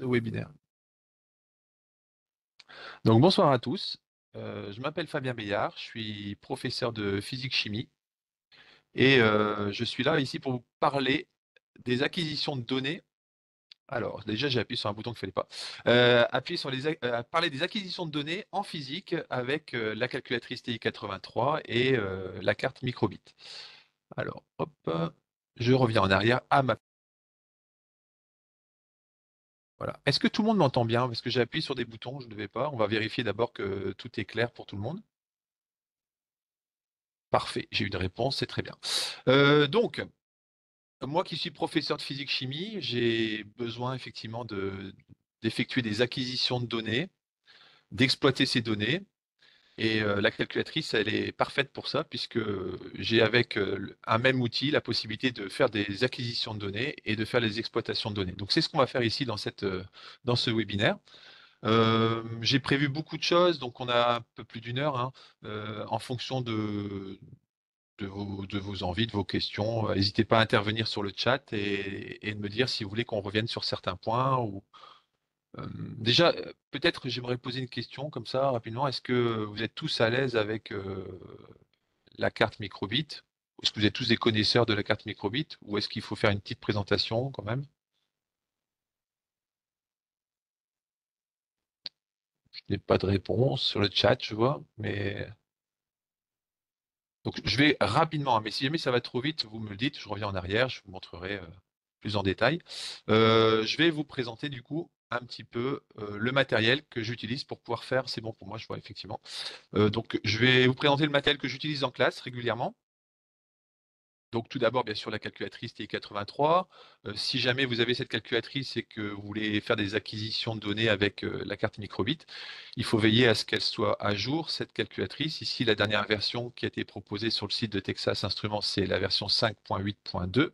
ce webinaire. Donc bonsoir à tous. Je m'appelle Fabien Béillard, je suis professeur de physique-chimie et je suis là ici pour vous parler des acquisitions de données. Alors déjà j'ai appuyé sur un bouton qu'il ne fallait pas. Appuyer sur parler des acquisitions de données en physique avec la calculatrice TI-83 et la carte microbit. Alors hop, je reviens en arrière à ma. Voilà. Est-ce que tout le monde m'entend bien? Parce que j'ai appuyé sur des boutons, je ne devais pas. On va vérifier d'abord que tout est clair pour tout le monde. Parfait, j'ai une réponse, c'est très bien. Donc, moi qui suis professeur de physique-chimie, j'ai besoin effectivement d'effectuer des acquisitions de données, d'exploiter ces données. Et la calculatrice, elle est parfaite pour ça, puisque j'ai avec un même outil la possibilité de faire des acquisitions de données et de faire les exploitations de données. Donc c'est ce qu'on va faire ici dans ce webinaire. J'ai prévu beaucoup de choses, donc on a un peu plus d'une heure, hein, en fonction de vos envies, de vos questions. N'hésitez pas à intervenir sur le chat et de me dire si vous voulez qu'on revienne sur certains points. Déjà, peut-être j'aimerais poser une question comme ça rapidement. Est-ce que vous êtes tous à l'aise avec la carte microbit? Est-ce que vous êtes tous des connaisseurs de la carte microbit ou est-ce qu'il faut faire une petite présentation quand même? Je n'ai pas de réponse sur le chat, je vois, mais donc je vais rapidement, hein, mais si jamais ça va trop vite, vous me le dites, je reviens en arrière, je vous montrerai plus en détail. Je vais vous présenter du coup un petit peu le matériel que j'utilise pour pouvoir faire. C'est bon pour moi, je vois effectivement. Donc je vais vous présenter le matériel que j'utilise en classe régulièrement. Donc tout d'abord, bien sûr, la calculatrice TI-83. Si jamais vous avez cette calculatrice et que vous voulez faire des acquisitions de données avec la carte microbit, il faut veiller à ce qu'elle soit à jour, cette calculatrice. Ici, la dernière version qui a été proposée sur le site de Texas Instruments, c'est la version 5.8.2.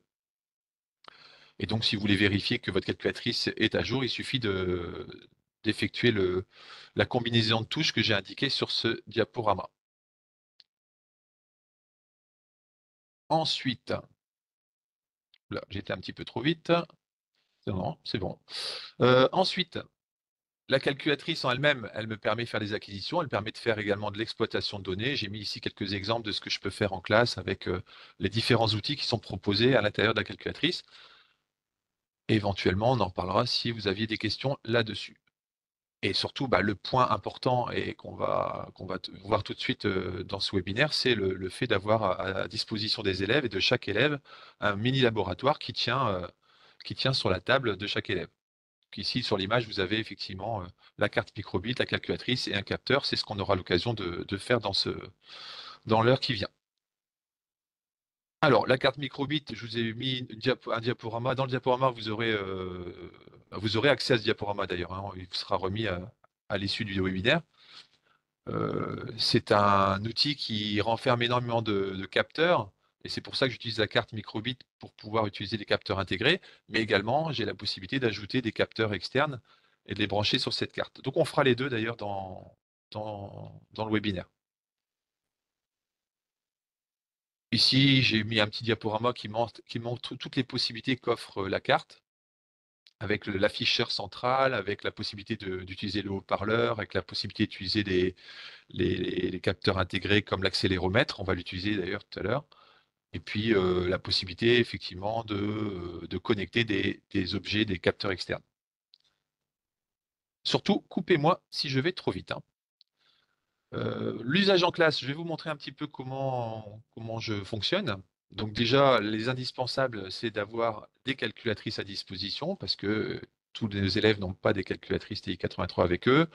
Et donc, si vous voulez vérifier que votre calculatrice est à jour, il suffit d'effectuer la combinaison de touches que j'ai indiquée sur ce diaporama. Ensuite, là, j'étais un petit peu trop vite. Non, c'est bon. Ensuite, la calculatrice en elle-même, elle me permet de faire des acquisitions, elle permet de faire également de l'exploitation de données. J'ai mis ici quelques exemples de ce que je peux faire en classe avec les différents outils qui sont proposés à l'intérieur de la calculatrice. Éventuellement, on en parlera si vous aviez des questions là-dessus. Et surtout, bah, le point important et qu'on va voir tout de suite dans ce webinaire, c'est le fait d'avoir à disposition des élèves et de chaque élève un mini laboratoire qui tient sur la table de chaque élève. Donc ici, sur l'image, vous avez effectivement la carte microbit, la calculatrice et un capteur. C'est ce qu'on aura l'occasion de faire dans l'heure qui vient. Alors, la carte microbit, je vous ai mis un diaporama. Dans le diaporama, vous aurez accès à ce diaporama d'ailleurs, hein. Il vous sera remis à l'issue du webinaire. C'est un outil qui renferme énormément de capteurs. Et c'est pour ça que j'utilise la carte microbit pour pouvoir utiliser des capteurs intégrés. Mais également, j'ai la possibilité d'ajouter des capteurs externes et de les brancher sur cette carte. Donc, on fera les deux d'ailleurs dans le webinaire. Ici, j'ai mis un petit diaporama qui montre toutes les possibilités qu'offre la carte, avec l'afficheur central, avec la possibilité d'utiliser le haut-parleur, avec la possibilité d'utiliser les capteurs intégrés comme l'accéléromètre, on va l'utiliser d'ailleurs tout à l'heure, et puis la possibilité effectivement de connecter des objets, des capteurs externes. Surtout, coupez-moi si je vais trop vite, hein. L'usage en classe, je vais vous montrer un petit peu comment je fonctionne. Donc déjà, les indispensables, c'est d'avoir des calculatrices à disposition parce que tous les élèves n'ont pas des calculatrices TI-83 avec eux,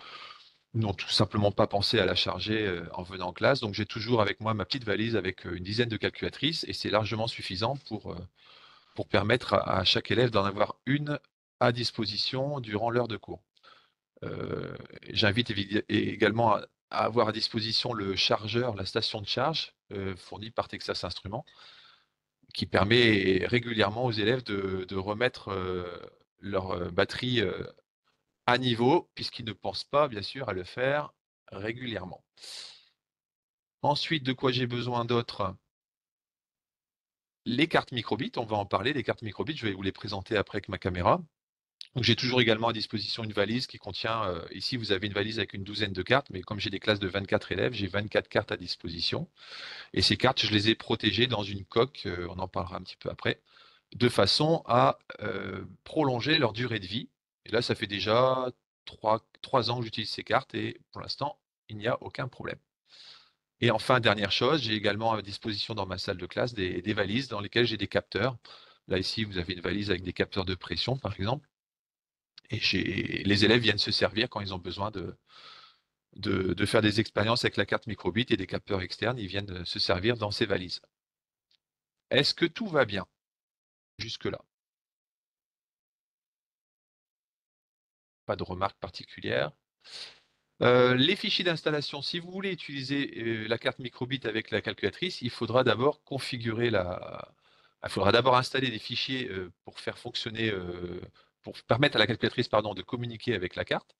n'ont tout simplement pas pensé à la charger en venant en classe. Donc j'ai toujours avec moi ma petite valise avec une dizaine de calculatrices et c'est largement suffisant pour permettre à chaque élève d'en avoir une à disposition durant l'heure de cours. Euh, J'invite également à avoir à disposition le chargeur, la station de charge fournie par Texas Instruments, qui permet régulièrement aux élèves de remettre leur batterie à niveau, puisqu'ils ne pensent pas, bien sûr, à le faire régulièrement. Ensuite, de quoi j'ai besoin d'autre? Les cartes microbit, on va en parler, les cartes microbit, je vais vous les présenter après avec ma caméra. Donc j'ai toujours également à disposition une valise qui contient, ici vous avez une valise avec une douzaine de cartes, mais comme j'ai des classes de 24 élèves, j'ai 24 cartes à disposition. Et ces cartes, je les ai protégées dans une coque, on en parlera un petit peu après, de façon à prolonger leur durée de vie. Et là, ça fait déjà 3 ans que j'utilise ces cartes et pour l'instant, il n'y a aucun problème. Et enfin, dernière chose, j'ai également à disposition dans ma salle de classe des valises dans lesquelles j'ai des capteurs. Là, ici, vous avez une valise avec des capteurs de pression, par exemple. Et les élèves viennent se servir quand ils ont besoin de faire des expériences avec la carte microbit et des capteurs externes. Ils viennent se servir dans ces valises. Est-ce que tout va bien jusque-là? Pas de remarques particulières. Les fichiers d'installation, si vous voulez utiliser la carte microbit avec la calculatrice, il faudra d'abord configurer il faudra d'abord installer des fichiers pour faire fonctionner, pour permettre à la calculatrice, pardon, de communiquer avec la carte.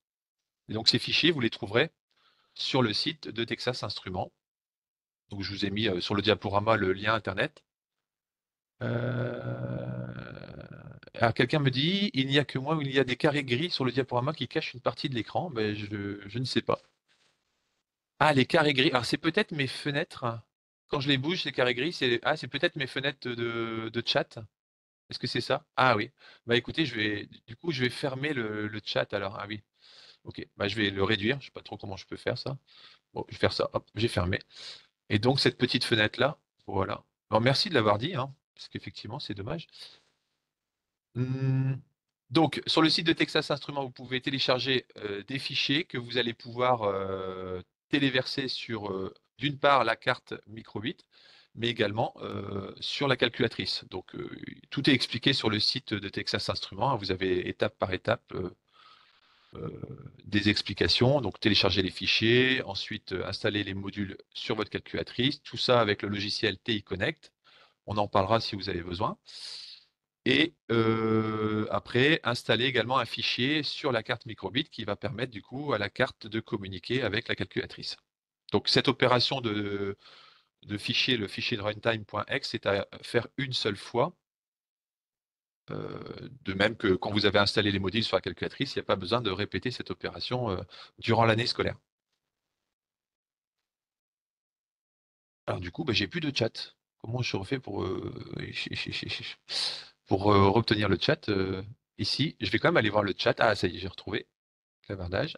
Et donc ces fichiers, vous les trouverez sur le site de Texas Instruments. Donc je vous ai mis sur le diaporama le lien internet. Alors quelqu'un me dit, il n'y a que moi où il y a des carrés gris sur le diaporama qui cachent une partie de l'écran. Ben, je ne sais pas. Ah, les carrés gris. Alors, c'est peut-être mes fenêtres. Quand je les bouge, ces carrés gris, c'est peut-être mes fenêtres de chat. Est-ce que c'est ça? Ah oui. Bah écoutez, du coup, je vais fermer le chat alors. Ah oui. Ok. Bah, je vais le réduire. Je sais pas trop comment je peux faire ça. Bon, je vais faire ça. Hop, j'ai fermé. Et donc, cette petite fenêtre-là, voilà. Alors, merci de l'avoir dit, hein, parce qu'effectivement, c'est dommage. Hum, Donc, sur le site de Texas Instruments, vous pouvez télécharger des fichiers que vous allez pouvoir téléverser sur, d'une part, la carte microbit, mais également sur la calculatrice. Donc, tout est expliqué sur le site de Texas Instruments. Vous avez étape par étape euh, des explications. Donc, télécharger les fichiers, ensuite installer les modules sur votre calculatrice, tout ça avec le logiciel TI Connect. On en parlera si vous avez besoin. Et après, installer également un fichier sur la carte microbit qui va permettre du coup à la carte de communiquer avec la calculatrice. Donc cette opération de fichier, le fichier de runtime.exe, c'est à faire une seule fois. De même que quand vous avez installé les modules sur la calculatrice, il n'y a pas besoin de répéter cette opération durant l'année scolaire. Alors du coup, j'ai plus de chat. Comment je refais pour obtenir le chat ici? Je vais quand même aller voir le chat. Ah, ça y est, j'ai retrouvé. Clavardage.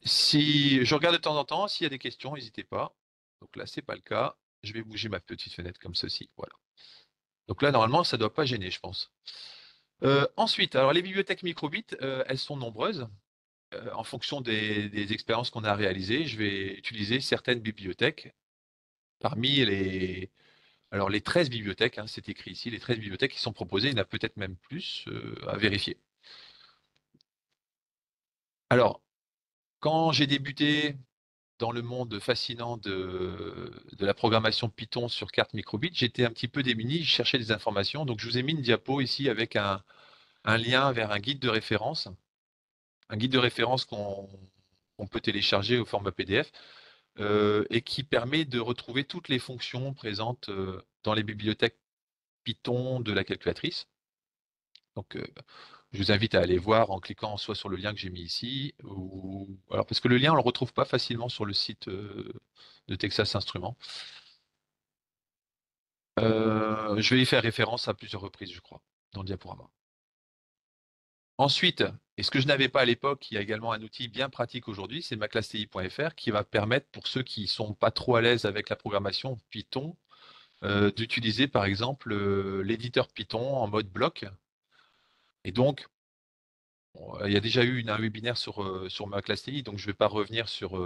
Si je regarde de temps en temps, s'il y a des questions, n'hésitez pas. Donc là, c'est pas le cas. Je vais bouger ma petite fenêtre comme ceci. Voilà. Donc là, normalement, ça ne doit pas gêner, je pense. Ensuite, alors les bibliothèques microbit, elles sont nombreuses. En fonction des expériences qu'on a réalisées, je vais utiliser certaines bibliothèques. Parmi alors les 13 bibliothèques, hein, c'est écrit ici, les 13 bibliothèques qui sont proposées, il y en a peut-être même plus à vérifier. Alors, quand j'ai débuté dans le monde fascinant de la programmation Python sur carte microbit, j'étais un petit peu démuni, je cherchais des informations. Donc, je vous ai mis une diapo ici avec un lien vers un guide de référence qu'on peut télécharger au format PDF et qui permet de retrouver toutes les fonctions présentes dans les bibliothèques Python de la calculatrice. Donc, je vous invite à aller voir en cliquant soit sur le lien que j'ai mis ici, ou alors parce que le lien on le retrouve pas facilement sur le site de Texas Instruments. Je vais y faire référence à plusieurs reprises, je crois, dans le diaporama. Ensuite, et ce que je n'avais pas à l'époque, il y a également un outil bien pratique aujourd'hui, c'est maclassti.fr qui va permettre pour ceux qui sont pas trop à l'aise avec la programmation Python d'utiliser par exemple l'éditeur Python en mode bloc. Et donc, bon, il y a déjà eu un webinaire sur ma classe TI, donc je ne vais pas revenir sur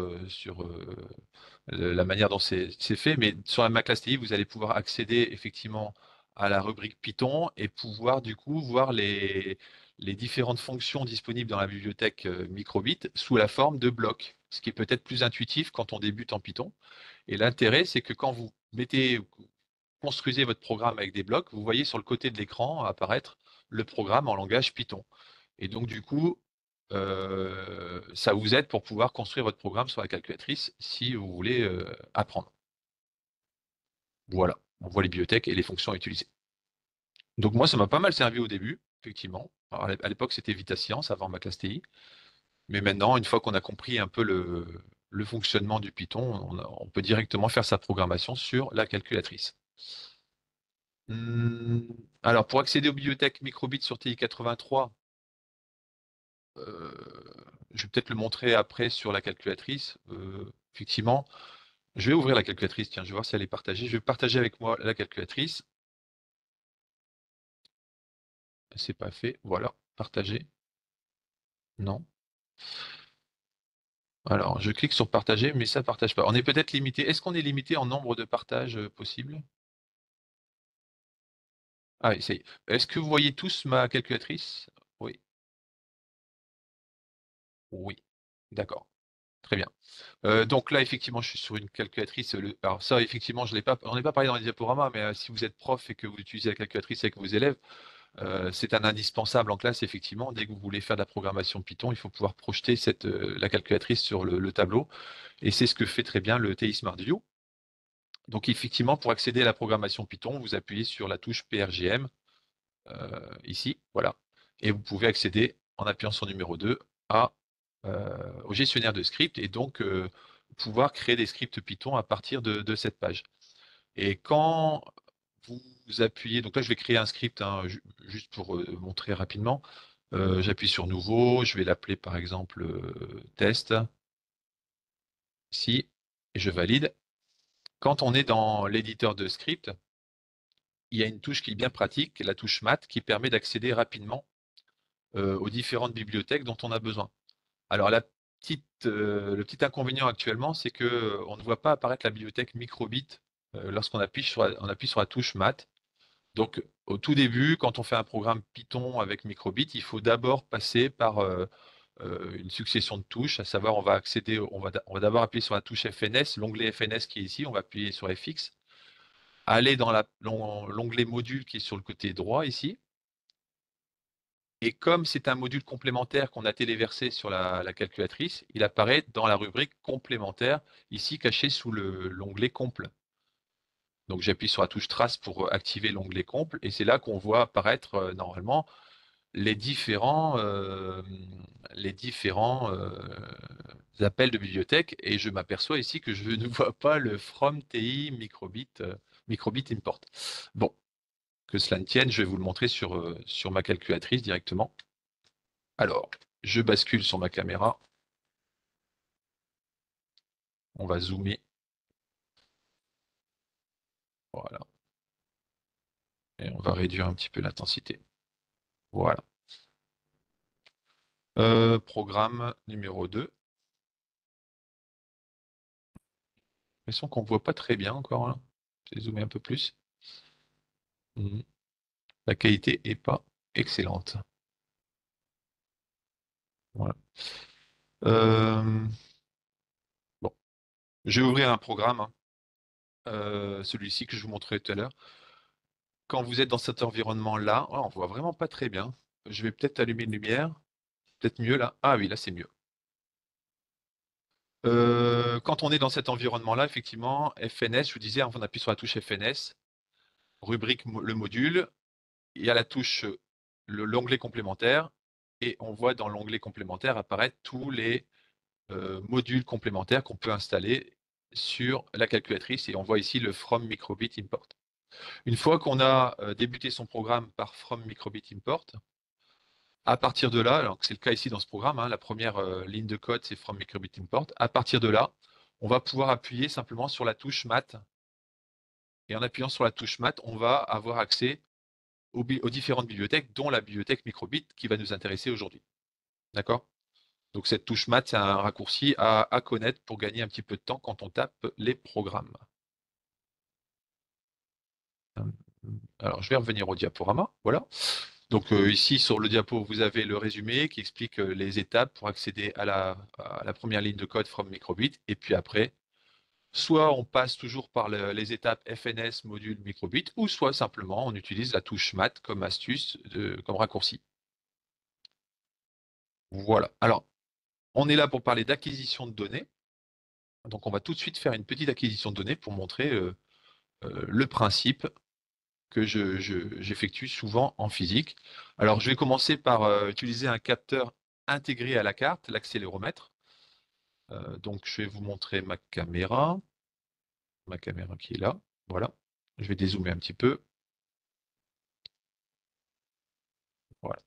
la manière dont c'est fait, mais sur la ma classe TI, vous allez pouvoir accéder effectivement à la rubrique Python et pouvoir du coup voir les différentes fonctions disponibles dans la bibliothèque microbit sous la forme de blocs, ce qui est peut-être plus intuitif quand on débute en Python. Et l'intérêt, c'est que quand vous construisez votre programme avec des blocs, vous voyez sur le côté de l'écran apparaître le programme en langage Python. Et donc, du coup, ça vous aide pour pouvoir construire votre programme sur la calculatrice si vous voulez apprendre. Voilà, on voit les bibliothèques et les fonctions utilisées. Donc moi, ça m'a pas mal servi au début. effectivement. Alors, à l'époque, c'était Vita Science avant ma classe TI. Mais maintenant, une fois qu'on a compris un peu le fonctionnement du Python, on peut directement faire sa programmation sur la calculatrice. Alors, pour accéder aux bibliothèques microbit sur TI-83, je vais peut-être le montrer après sur la calculatrice. Effectivement, je vais ouvrir la calculatrice. Tiens, je vais voir si elle est partagée. Je vais partager avec moi la calculatrice. C'est pas fait. Voilà, partager. Non. Alors, je clique sur partager, mais ça ne partage pas. On est peut-être limité. Est-ce qu'on est limité en nombre de partages possibles? Ah oui, ça y est. Est-ce que vous voyez tous ma calculatrice? Oui. Oui. D'accord. Très bien. Donc là, effectivement, je suis sur une calculatrice. Alors ça, effectivement, je l'ai pas, on n'est pas parlé dans les diaporamas, mais si vous êtes prof et que vous utilisez la calculatrice avec vos élèves, c'est un indispensable en classe, effectivement. Dès que vous voulez faire de la programmation Python, il faut pouvoir projeter la calculatrice sur le tableau. Et c'est ce que fait très bien le TI Smart View. Donc effectivement, pour accéder à la programmation Python, vous appuyez sur la touche PRGM ici, voilà. Et vous pouvez accéder en appuyant sur numéro 2 au gestionnaire de scripts et donc pouvoir créer des scripts Python à partir de cette page. Et quand vous appuyez, donc là je vais créer un script hein, juste pour montrer rapidement. J'appuie sur nouveau, je vais l'appeler par exemple test, ici, et je valide. Quand on est dans l'éditeur de script, il y a une touche qui est bien pratique, la touche mat, qui permet d'accéder rapidement aux différentes bibliothèques dont on a besoin. Alors le petit inconvénient actuellement, c'est que on ne voit pas apparaître la bibliothèque microbit lorsqu'on on appuie sur la touche mat. Donc au tout début, quand on fait un programme Python avec microbit, il faut d'abord passer par une succession de touches, à savoir on va accéder, on va d'abord appuyer sur la touche FNS, l'onglet FNS qui est ici, on va appuyer sur FX, aller dans l'onglet module qui est sur le côté droit ici. Et comme c'est un module complémentaire qu'on a téléversé sur la calculatrice, il apparaît dans la rubrique complémentaire, ici caché sous l'onglet comple. Donc j'appuie sur la touche trace pour activer l'onglet comple, et c'est là qu'on voit apparaître normalement les différents appels de bibliothèque, et je m'aperçois ici que je ne vois pas le from TI microbit import. Bon, que cela ne tienne, je vais vous le montrer sur ma calculatrice directement. Alors, je bascule sur ma caméra. On va zoomer. Voilà. Et on va réduire un petit peu l'intensité. Voilà. Programme numéro 2. L'impression qu'on ne voit pas très bien encore là. Je vais zoomer un peu plus. La qualité n'est pas excellente. Voilà. Euh, bon. Je vais ouvrir un programme, hein. Celui-ci que je vous montrais tout à l'heure. Quand vous êtes dans cet environnement-là, oh, on voit vraiment pas très bien. Je vais peut-être allumer une lumière. Peut-être mieux là. Ah oui, là c'est mieux. Quand on est dans cet environnement-là, effectivement, FNS, je vous disais, on appuie sur la touche FNS, rubrique le module, il y a la touche, l'onglet complémentaire, et on voit dans l'onglet complémentaire apparaître tous les modules complémentaires qu'on peut installer sur la calculatrice, et on voit ici le From Microbit Import. Une fois qu'on a débuté son programme par From Microbit Import, à partir de là, alors que c'est le cas ici dans ce programme, hein, la première ligne de code, c'est From Microbit Import. À partir de là, on va pouvoir appuyer simplement sur la touche Mat. Et en appuyant sur la touche Mat, on va avoir accès aux différentes bibliothèques, dont la bibliothèque Microbit qui va nous intéresser aujourd'hui. D'accord? Donc cette touche Mat, c'est un raccourci à connaître pour gagner un petit peu de temps quand on tape les programmes. Alors je vais revenir au diaporama. Voilà. Donc ici sur le diapo, vous avez le résumé qui explique les étapes pour accéder à la première ligne de code from microbit. Et puis après, soit on passe toujours par les étapes FNS module microbit, ou soit simplement on utilise la touche mat comme astuce, comme raccourci. Voilà. Alors, on est là pour parler d'acquisition de données. Donc on va tout de suite faire une petite acquisition de données pour montrer le principe. que j'effectue souvent en physique. Alors, je vais commencer par utiliser un capteur intégré à la carte, l'accéléromètre. Donc, je vais vous montrer ma caméra qui est là. Voilà. Je vais dézoomer un petit peu. Voilà.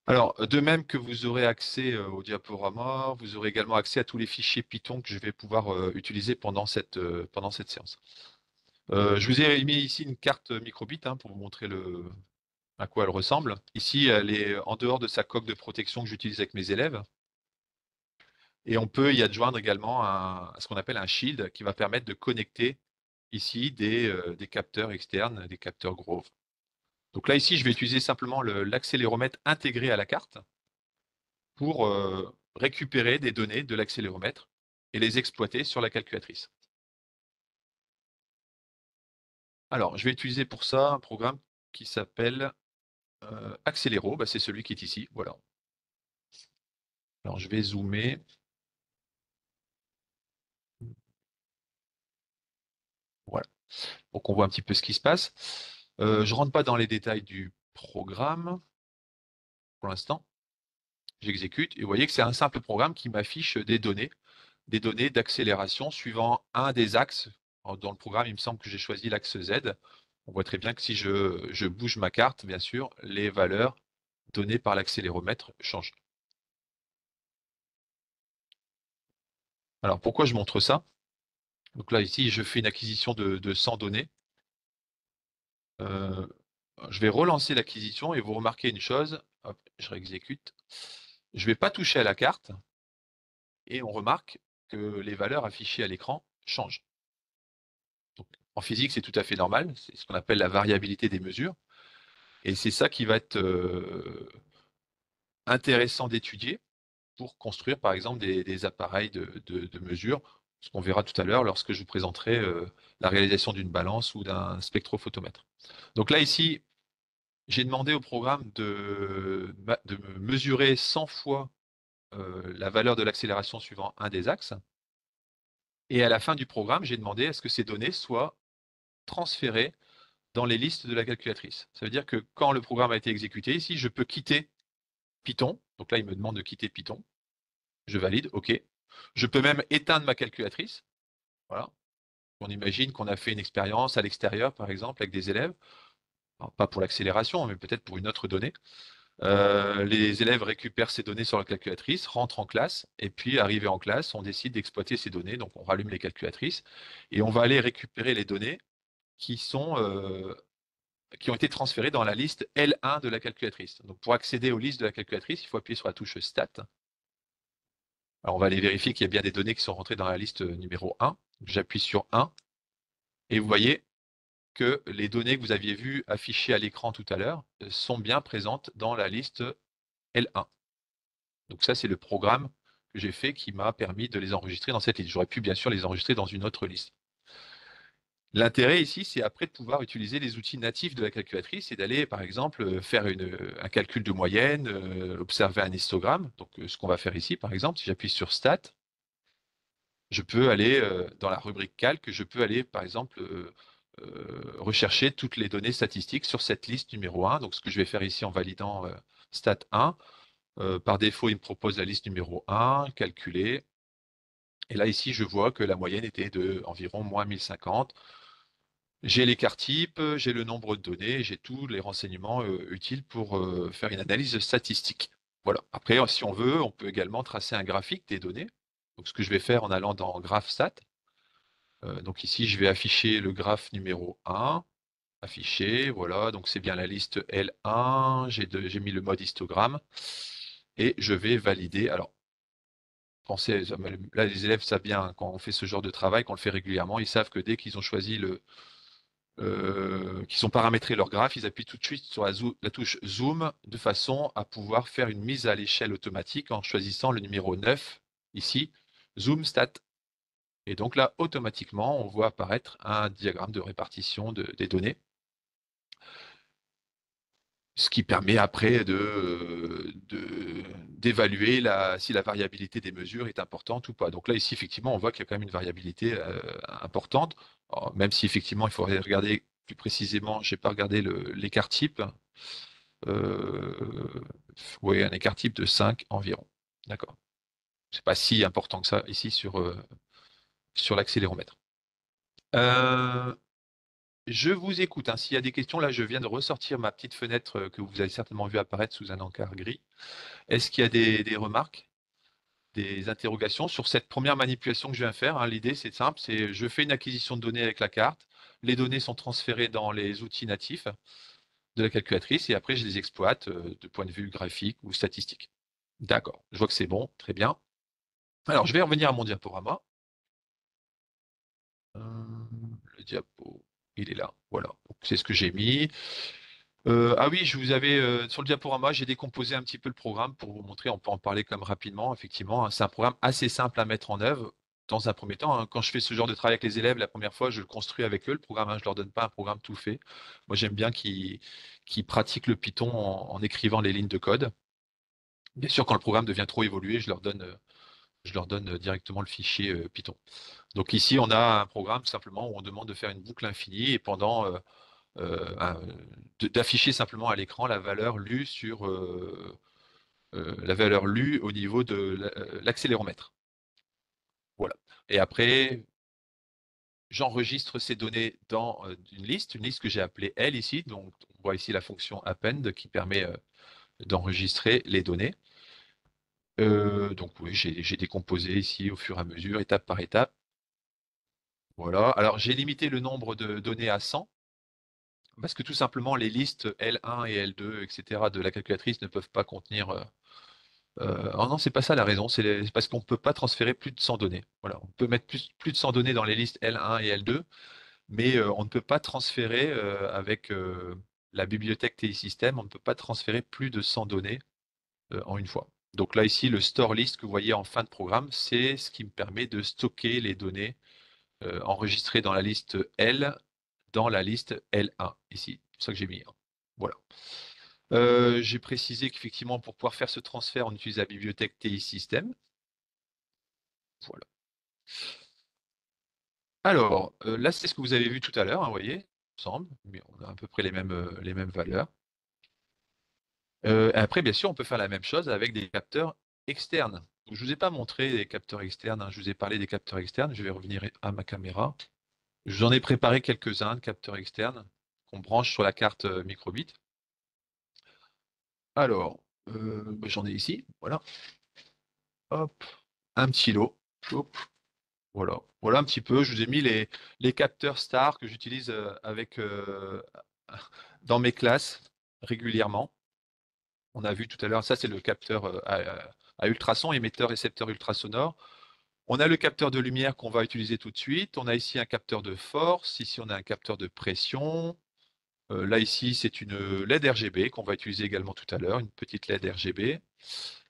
Alors, de même que vous aurez accès au diaporama, vous aurez également accès à tous les fichiers Python que je vais pouvoir utiliser pendant cette séance. Je vous ai mis ici une carte microbit hein, pour vous montrer à quoi elle ressemble. Ici, elle est en dehors de sa coque de protection que j'utilise avec mes élèves. Et on peut y adjoindre également ce qu'on appelle un shield qui va permettre de connecter ici des capteurs externes, des capteurs Grove. Donc là, ici, je vais utiliser simplement l'accéléromètre intégré à la carte pour récupérer des données de l'accéléromètre et les exploiter sur la calculatrice. Alors, je vais utiliser pour ça un programme qui s'appelle Accéléro. Bah, c'est celui qui est ici. Voilà. Alors, je vais zoomer. Voilà. Pour qu'on voit un petit peu ce qui se passe. Je ne rentre pas dans les détails du programme pour l'instant. J'exécute et vous voyez que c'est un simple programme qui m'affiche des données d'accélération suivant un des axes. Dans le programme, il me semble que j'ai choisi l'axe Z. On voit très bien que si je bouge ma carte, bien sûr, les valeurs données par l'accéléromètre changent. Alors pourquoi je montre ça? Donc là, ici, je fais une acquisition de 100 données. Euh, je vais relancer l'acquisition et vous remarquez une chose. Hop, je réexécute. Je ne vais pas toucher à la carte et on remarque que les valeurs affichées à l'écran changent. Donc, en physique, c'est tout à fait normal. C'est ce qu'on appelle la variabilité des mesures. Et c'est ça qui va être intéressant d'étudier pour construire, par exemple, des appareils de mesure, ce qu'on verra tout à l'heure lorsque je vous présenterai la réalisation d'une balance ou d'un spectrophotomètre. Donc là, ici, j'ai demandé au programme de me mesurer 100 fois la valeur de l'accélération suivant un des axes. Et à la fin du programme, j'ai demandé à ce que ces données soient transférées dans les listes de la calculatrice. Ça veut dire que quand le programme a été exécuté, ici, je peux quitter Python. Donc là, il me demande de quitter Python. Je valide, OK. Je peux même éteindre ma calculatrice. Voilà. On imagine qu'on a fait une expérience à l'extérieur, par exemple, avec des élèves. Alors, pas pour l'accélération, mais peut-être pour une autre donnée. Les élèves récupèrent ces données sur la calculatrice, rentrent en classe, et puis arrivé en classe, on décide d'exploiter ces données. Donc on rallume les calculatrices et on va aller récupérer les données qui qui ont été transférées dans la liste L1 de la calculatrice. Donc pour accéder aux listes de la calculatrice, il faut appuyer sur la touche Stat. Alors on va aller vérifier qu'il y a bien des données qui sont rentrées dans la liste numéro 1. J'appuie sur 1 et vous voyez que les données que vous aviez vues affichées à l'écran tout à l'heure sont bien présentes dans la liste L1. Donc ça, c'est le programme que j'ai fait qui m'a permis de les enregistrer dans cette liste. J'aurais pu bien sûr les enregistrer dans une autre liste. L'intérêt ici, c'est après de pouvoir utiliser les outils natifs de la calculatrice et d'aller, par exemple, faire un calcul de moyenne, observer un histogramme. Donc, ce qu'on va faire ici, par exemple, si j'appuie sur Stat, je peux aller dans la rubrique Calque, je peux aller, par exemple, rechercher toutes les données statistiques sur cette liste numéro 1. Donc, ce que je vais faire ici en validant Stat 1, par défaut, il me propose la liste numéro 1, calculer. Et là, ici, je vois que la moyenne était de environ moins 1050. J'ai l'écart type, j'ai le nombre de données, j'ai tous les renseignements utiles pour faire une analyse statistique. Voilà. Après, si on veut, on peut également tracer un graphique des données. Donc, ce que je vais faire en allant dans GraphStat. Donc ici, je vais afficher le graphe numéro 1. Afficher, voilà. Donc, c'est bien la liste L1. J'ai mis le mode histogramme. Et je vais valider. Alors, pensez, là, les élèves savent bien hein, quand on fait ce genre de travail, qu'on le fait régulièrement, ils savent que dès qu'ils ont choisi qu'ils ont paramétré leur graphe, ils appuient tout de suite sur la touche Zoom de façon à pouvoir faire une mise à l'échelle automatique en choisissant le numéro 9, ici, Zoom Stat. Et donc là, automatiquement, on voit apparaître un diagramme de répartition des données, ce qui permet après d'évaluer si la variabilité des mesures est importante ou pas. Donc là, ici, effectivement, on voit qu'il y a quand même une variabilité importante, alors, même si effectivement, il faudrait regarder plus précisément, j'ai pas regardé l'écart type. Oui, un écart type de 5 environ. D'accord. C'est pas si important que ça ici sur l'accéléromètre. Euh, je vous écoute, hein. S'il y a des questions, là, je viens de ressortir ma petite fenêtre que vous avez certainement vu apparaître sous un encart gris. Est-ce qu'il y a des remarques, des interrogations sur cette première manipulation que je viens de faire, hein? L'idée, c'est simple, c'est je fais une acquisition de données avec la carte. Les données sont transférées dans les outils natifs de la calculatrice et après, je les exploite de point de vue graphique ou statistique. D'accord, je vois que c'est bon, très bien. Alors, je vais revenir à mon diaporama. Euh, le diapo, il est là. Voilà, donc c'est ce que j'ai mis. Ah oui, je vous avais sur le diaporama, j'ai décomposé un petit peu le programme pour vous montrer. On peut en parler comme rapidement, effectivement, hein. C'est un programme assez simple à mettre en œuvre dans un premier temps, hein. Quand je fais ce genre de travail avec les élèves, la première fois, je le construis avec eux, le programme, hein. Je leur donne pas un programme tout fait. Moi, j'aime bien qu'ils pratiquent le Python en écrivant les lignes de code. Bien sûr, quand le programme devient trop évolué, je leur donne directement le fichier Python. Donc ici, on a un programme simplement où on demande de faire une boucle infinie et pendant d'afficher simplement à l'écran la valeur lue sur la valeur lue au niveau de l'accéléromètre. Voilà. Et après, j'enregistre ces données dans une liste que j'ai appelée L ici. Donc, on voit ici la fonction append qui permet d'enregistrer les données. Donc oui, j'ai décomposé ici au fur et à mesure, étape par étape. Voilà. Alors, j'ai limité le nombre de données à 100. Parce que tout simplement, les listes L1 et L2, etc. de la calculatrice ne peuvent pas contenir. Oh non, c'est pas ça la raison. C'est parce qu'on ne peut pas transférer plus de 100 données. Voilà, on peut mettre plus de 100 données dans les listes L1 et L2, mais on ne peut pas transférer avec la bibliothèque TI System, on ne peut pas transférer plus de 100 données en une fois. Donc là, ici, le store list que vous voyez en fin de programme, c'est ce qui me permet de stocker les données enregistrées dans la liste L dans la liste L1 ici. C'est pour ça que j'ai mis 1. Voilà. J'ai précisé qu'effectivement, pour pouvoir faire ce transfert, on utilise la bibliothèque TI System. Voilà. Alors, là, c'est ce que vous avez vu tout à l'heure, hein, vous voyez, il me semble, mais on a à peu près les mêmes valeurs. Après, bien sûr, on peut faire la même chose avec des capteurs externes. Donc, je ne vous ai pas montré les capteurs externes, hein, je vous ai parlé des capteurs externes. Je vais revenir à ma caméra. Je vous en ai préparé quelques-uns de capteurs externes qu'on branche sur la carte microbit. Alors, bah, j'en ai ici, voilà. Hop, un petit lot. Hop, voilà. Voilà un petit peu. Je vous ai mis les capteurs stars que j'utilise avec dans mes classes régulièrement. On a vu tout à l'heure, ça c'est le capteur à ultrasons, émetteur récepteur ultrasonore. On a le capteur de lumière qu'on va utiliser tout de suite. On a ici un capteur de force. Ici, on a un capteur de pression. Là, ici, c'est une LED RGB qu'on va utiliser également tout à l'heure, une petite LED RGB.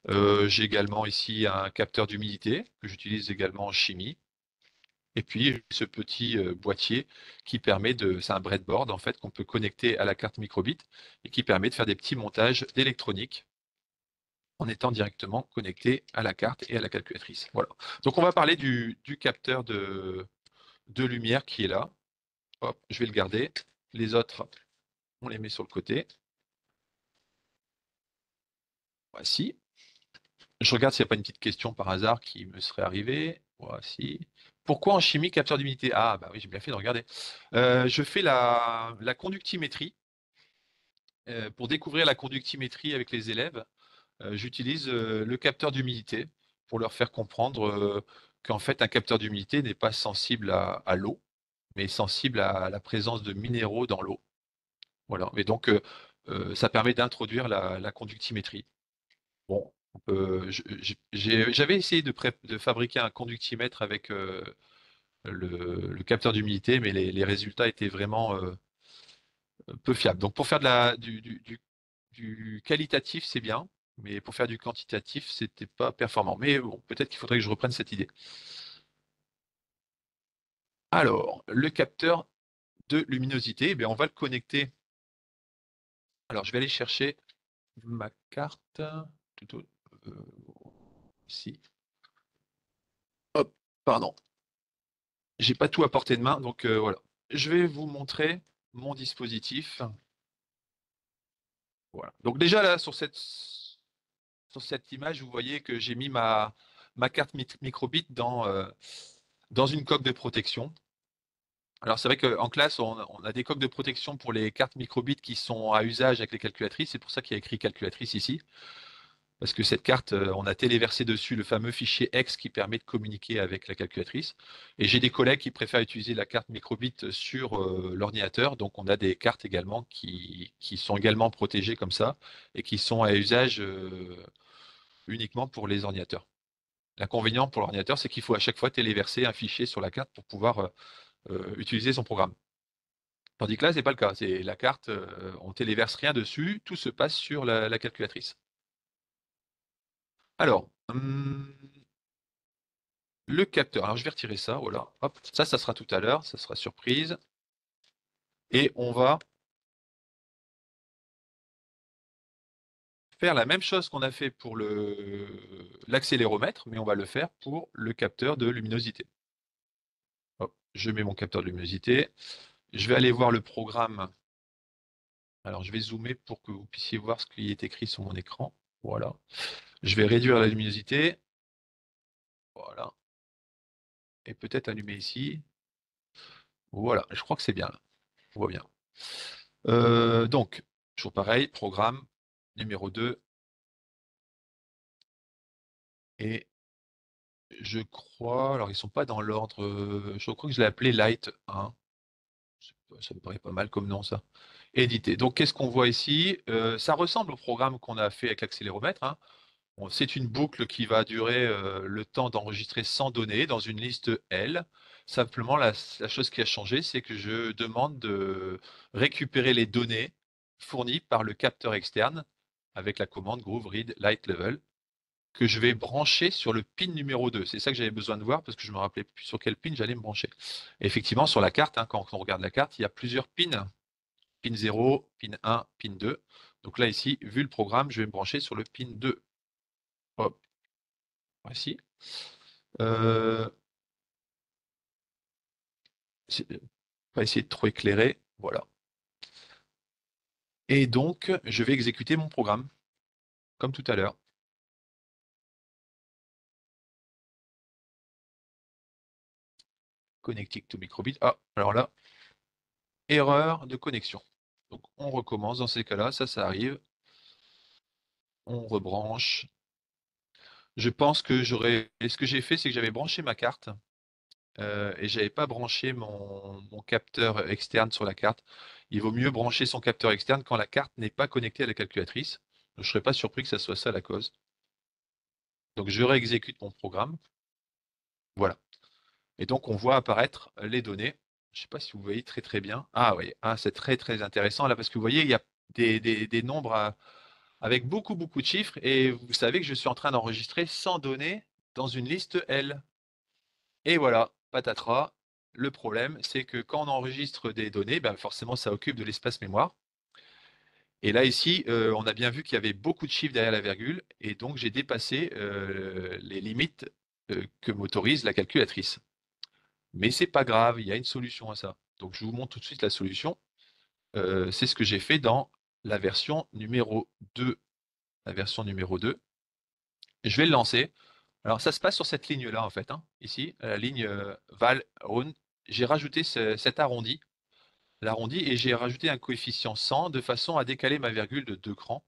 J'ai également ici un capteur d'humidité que j'utilise également en chimie. Et puis ce petit boîtier qui permet c'est un breadboard en fait qu'on peut connecter à la carte microbit et qui permet de faire des petits montages d'électronique en étant directement connecté à la carte et à la calculatrice. Voilà. Donc on va parler du capteur de lumière qui est là. Hop, je vais le garder. Les autres, on les met sur le côté. Voici. Je regarde s'il n'y a pas une petite question par hasard qui me serait arrivée. Voici. Pourquoi en chimie capteur d'humidité? Ah, bah oui, j'ai bien fait de regarder. Je fais la conductimétrie. Pour découvrir la conductimétrie avec les élèves, j'utilise le capteur d'humidité pour leur faire comprendre qu'en fait, un capteur d'humidité n'est pas sensible à l'eau, mais sensible à la présence de minéraux dans l'eau. Voilà. Et donc, ça permet d'introduire la conductimétrie. Bon, j'avais essayé de fabriquer un conductimètre avec le capteur d'humidité, mais les résultats étaient vraiment peu fiables. Donc pour faire du qualitatif, c'est bien, mais pour faire du quantitatif, c'était pas performant. Mais bon, peut-être qu'il faudrait que je reprenne cette idée. Alors, le capteur de luminosité, eh bien, on va le connecter. Alors, je vais aller chercher ma carte. Plutôt, euh, ici. Hop, pardon. J'ai pas tout à portée de main, donc voilà. Je vais vous montrer. mon dispositif. Voilà. Donc déjà là, sur cette image, vous voyez que j'ai mis ma carte microbit dans une coque de protection. Alors c'est vrai qu'en classe, on a des coques de protection pour les cartes microbit qui sont à usage avec les calculatrices. C'est pour ça qu'il y a écrit calculatrice ici. Parce que cette carte, on a téléversé dessus le fameux fichier X qui permet de communiquer avec la calculatrice. Et j'ai des collègues qui préfèrent utiliser la carte microbit sur l'ordinateur. Donc on a des cartes également qui sont également protégées comme ça et qui sont à usage uniquement pour les ordinateurs. L'inconvénient pour l'ordinateur, c'est qu'il faut à chaque fois téléverser un fichier sur la carte pour pouvoir utiliser son programme. Tandis que là, c'est pas le cas. C'est la carte, on téléverse rien dessus, tout se passe sur la calculatrice. Alors, le capteur. Alors, je vais retirer ça. Voilà. Hop. Ça sera tout à l'heure. Ça sera surprise. Et on va faire la même chose qu'on a fait pour l'accéléromètre, mais on va le faire pour le capteur de luminosité. Hop. Je mets mon capteur de luminosité. Je vais aller voir le programme. Alors, je vais zoomer pour que vous puissiez voir ce qui est écrit sur mon écran. Voilà. Je vais réduire la luminosité. Voilà. Et peut-être allumer ici. Voilà. Je crois que c'est bien là. On voit bien. Donc, toujours pareil, programme numéro 2. Et je crois, alors ils sont pas dans l'ordre, je crois que je l'ai appelé Light 1. Ça me paraît pas mal comme nom ça. Éditer. Donc qu'est-ce qu'on voit ici? Ça ressemble au programme qu'on a fait avec l'accéléromètre, hein. Bon, c'est une boucle qui va durer le temps d'enregistrer 100 données dans une liste L. Simplement, la chose qui a changé, c'est que je demande de récupérer les données fournies par le capteur externe avec la commande groove read light level que je vais brancher sur le pin numéro 2. C'est ça que j'avais besoin de voir parce que je me rappelais plus sur quel pin j'allais me brancher. Et effectivement, sur la carte, hein, quand on regarde la carte, il y a plusieurs pins. Pin 0, pin 1, pin 2. Donc là, ici, vu le programme, je vais me brancher sur le pin 2. Hop, voici. Euh, on va essayer de trop éclairer. Voilà. Et donc, je vais exécuter mon programme, comme tout à l'heure. Connecting to microbit. Ah, alors là, erreur de connexion. Donc, on recommence dans ces cas-là, ça arrive. On rebranche. Je pense que ce que j'ai fait, c'est que j'avais branché ma carte et j'avais pas branché mon capteur externe sur la carte. Il vaut mieux brancher son capteur externe quand la carte n'est pas connectée à la calculatrice. Je ne serais pas surpris que ça soit ça la cause. Donc je réexécute mon programme. Voilà. Et donc on voit apparaître les données. Je ne sais pas si vous voyez très très bien. Ah oui, ah, c'est très très intéressant là parce que vous voyez, il y a des nombres avec beaucoup beaucoup de chiffres et vous savez que je suis en train d'enregistrer 100 données dans une liste L. Et voilà, patatras. Le problème, c'est que quand on enregistre des données, ben forcément, ça occupe de l'espace mémoire. Et là, ici, on a bien vu qu'il y avait beaucoup de chiffres derrière la virgule, et donc j'ai dépassé les limites que m'autorise la calculatrice. Mais c'est pas grave, il y a une solution à ça. Donc je vous montre tout de suite la solution. C'est ce que j'ai fait dans la version numéro 2. La version numéro 2. Je vais le lancer. Alors ça se passe sur cette ligne-là, en fait, hein, ici, la ligne Val-Rhône. J'ai rajouté cet arrondi, l'arrondi, et j'ai rajouté un coefficient 100 de façon à décaler ma virgule de 2 crans,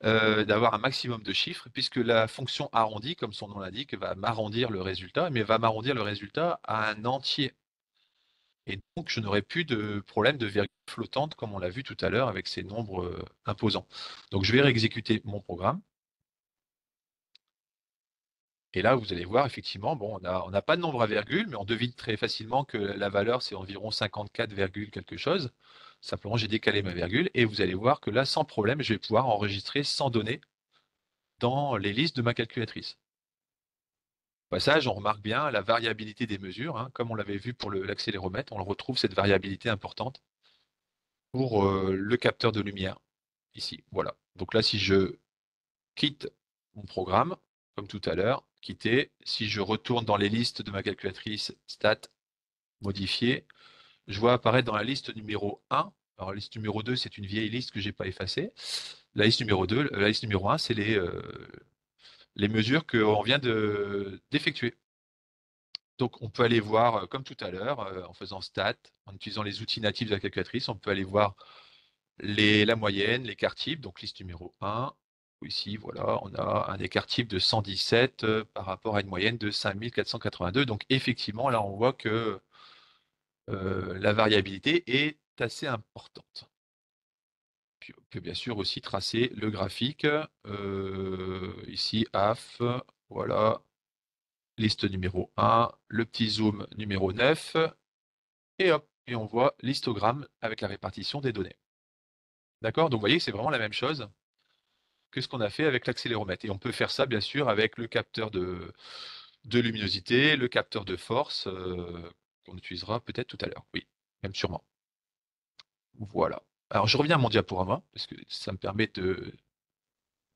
d'avoir un maximum de chiffres, puisque la fonction arrondi, comme son nom l'indique, va m'arrondir le résultat, mais va m'arrondir le résultat à un entier. Et donc, je n'aurai plus de problème de virgule flottante, comme on l'a vu tout à l'heure avec ces nombres imposants. Donc, je vais réexécuter mon programme. Et là, vous allez voir, effectivement, bon, on n'a pas de nombre à virgule, mais on devine très facilement que la valeur, c'est environ 54, quelque chose. Simplement, j'ai décalé ma virgule et vous allez voir que là, sans problème, je vais pouvoir enregistrer 100 données dans les listes de ma calculatrice. Au passage, on remarque bien la variabilité des mesures, hein, comme on l'avait vu pour l'accéléromètre, on retrouve cette variabilité importante pour le capteur de lumière, ici. Voilà. Donc là, si je quitte mon programme, comme tout à l'heure, quitter. Si je retourne dans les listes de ma calculatrice, stat, modifier, je vois apparaître dans la liste numéro 1. Alors, la liste numéro 2, c'est une vieille liste que j'ai pas effacée. La liste numéro 2, la liste numéro 1, c'est les mesures qu'on vient d'effectuer. Donc, on peut aller voir, comme tout à l'heure, en faisant stat, en utilisant les outils natifs de la calculatrice, on peut aller voir la moyenne, l'écart type, donc liste numéro 1. Ici, voilà, on a un écart type de 117 par rapport à une moyenne de 5482. Donc, effectivement, là, on voit que la variabilité est assez importante. Puis, on peut bien sûr aussi tracer le graphique. Ici, AF, voilà, liste numéro 1, le petit zoom numéro 9, et hop, et on voit l'histogramme avec la répartition des données. D'accord? Donc, vous voyez, c'est vraiment la même chose que ce qu'on a fait avec l'accéléromètre. Et on peut faire ça, bien sûr, avec le capteur de luminosité, le capteur de force, qu'on utilisera peut-être tout à l'heure. Oui, même sûrement. Voilà. Alors, je reviens à mon diaporama, parce que ça me permet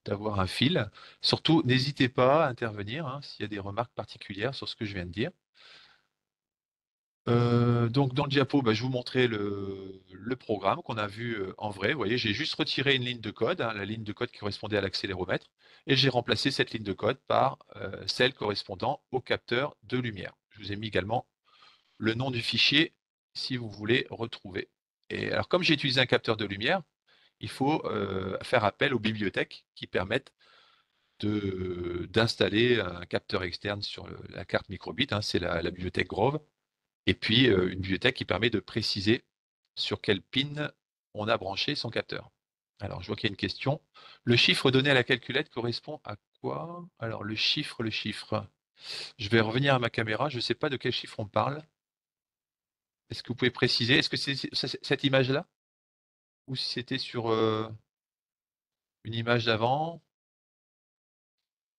d'avoir un fil. Surtout, n'hésitez pas à intervenir hein, s'il y a des remarques particulières sur ce que je viens de dire. Donc, dans le diapo, bah, je vous montrais le programme qu'on a vu en vrai. Vous voyez, j'ai juste retiré une ligne de code, hein, la ligne de code qui correspondait à l'accéléromètre, et j'ai remplacé cette ligne de code par celle correspondant au capteur de lumière. Je vous ai mis également le nom du fichier si vous voulez retrouver. Et alors, comme j'ai utilisé un capteur de lumière, il faut faire appel aux bibliothèques qui permettent d'installer un capteur externe sur la carte microbit, hein, c'est la bibliothèque Grove, et puis une bibliothèque qui permet de préciser sur quelle pin on a branché son capteur. Alors, je vois qu'il y a une question. Le chiffre donné à la calculette correspond à quoi? Alors, le chiffre, le chiffre. Je vais revenir à ma caméra. Je ne sais pas de quel chiffre on parle. Est-ce que vous pouvez préciser? Est-ce que c'est cette image-là? Ou si c'était sur une image d'avant?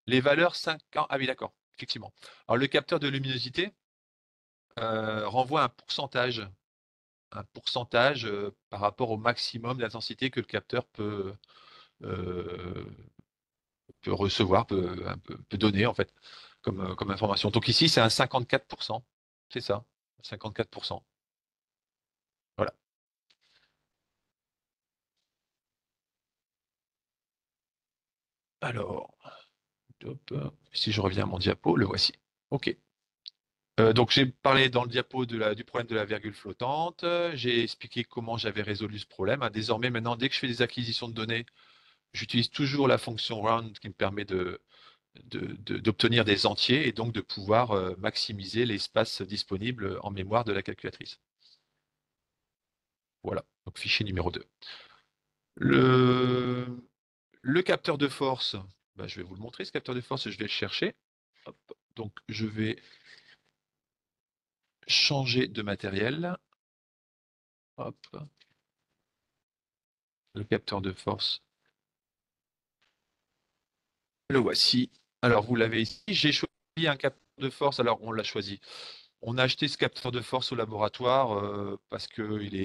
Les valeurs 50. Ah oui, d'accord, effectivement. Alors, le capteur de luminosité renvoie un pourcentage par rapport au maximum d'intensité que le capteur euh, peut recevoir, peut donner en fait comme information. Donc ici, c'est un 54%. C'est ça, 54%. Voilà. Alors, hop, si je reviens à mon diapo, le voici. OK. Donc j'ai parlé dans le diapo du problème de la virgule flottante. J'ai expliqué comment j'avais résolu ce problème. Désormais, maintenant, dès que je fais des acquisitions de données, j'utilise toujours la fonction round qui me permet d'obtenir des entiers et donc de pouvoir maximiser l'espace disponible en mémoire de la calculatrice. Voilà, donc fichier numéro 2. Le, le capteur de force, ben, je vais vous le montrer, ce capteur de force, je vais le chercher. Hop. Donc je vais changer de matériel. Hop. Le capteur de force, le voici. Alors vous l'avez ici, j'ai choisi un capteur de force, alors on l'a choisi. On a acheté ce capteur de force au laboratoire parce il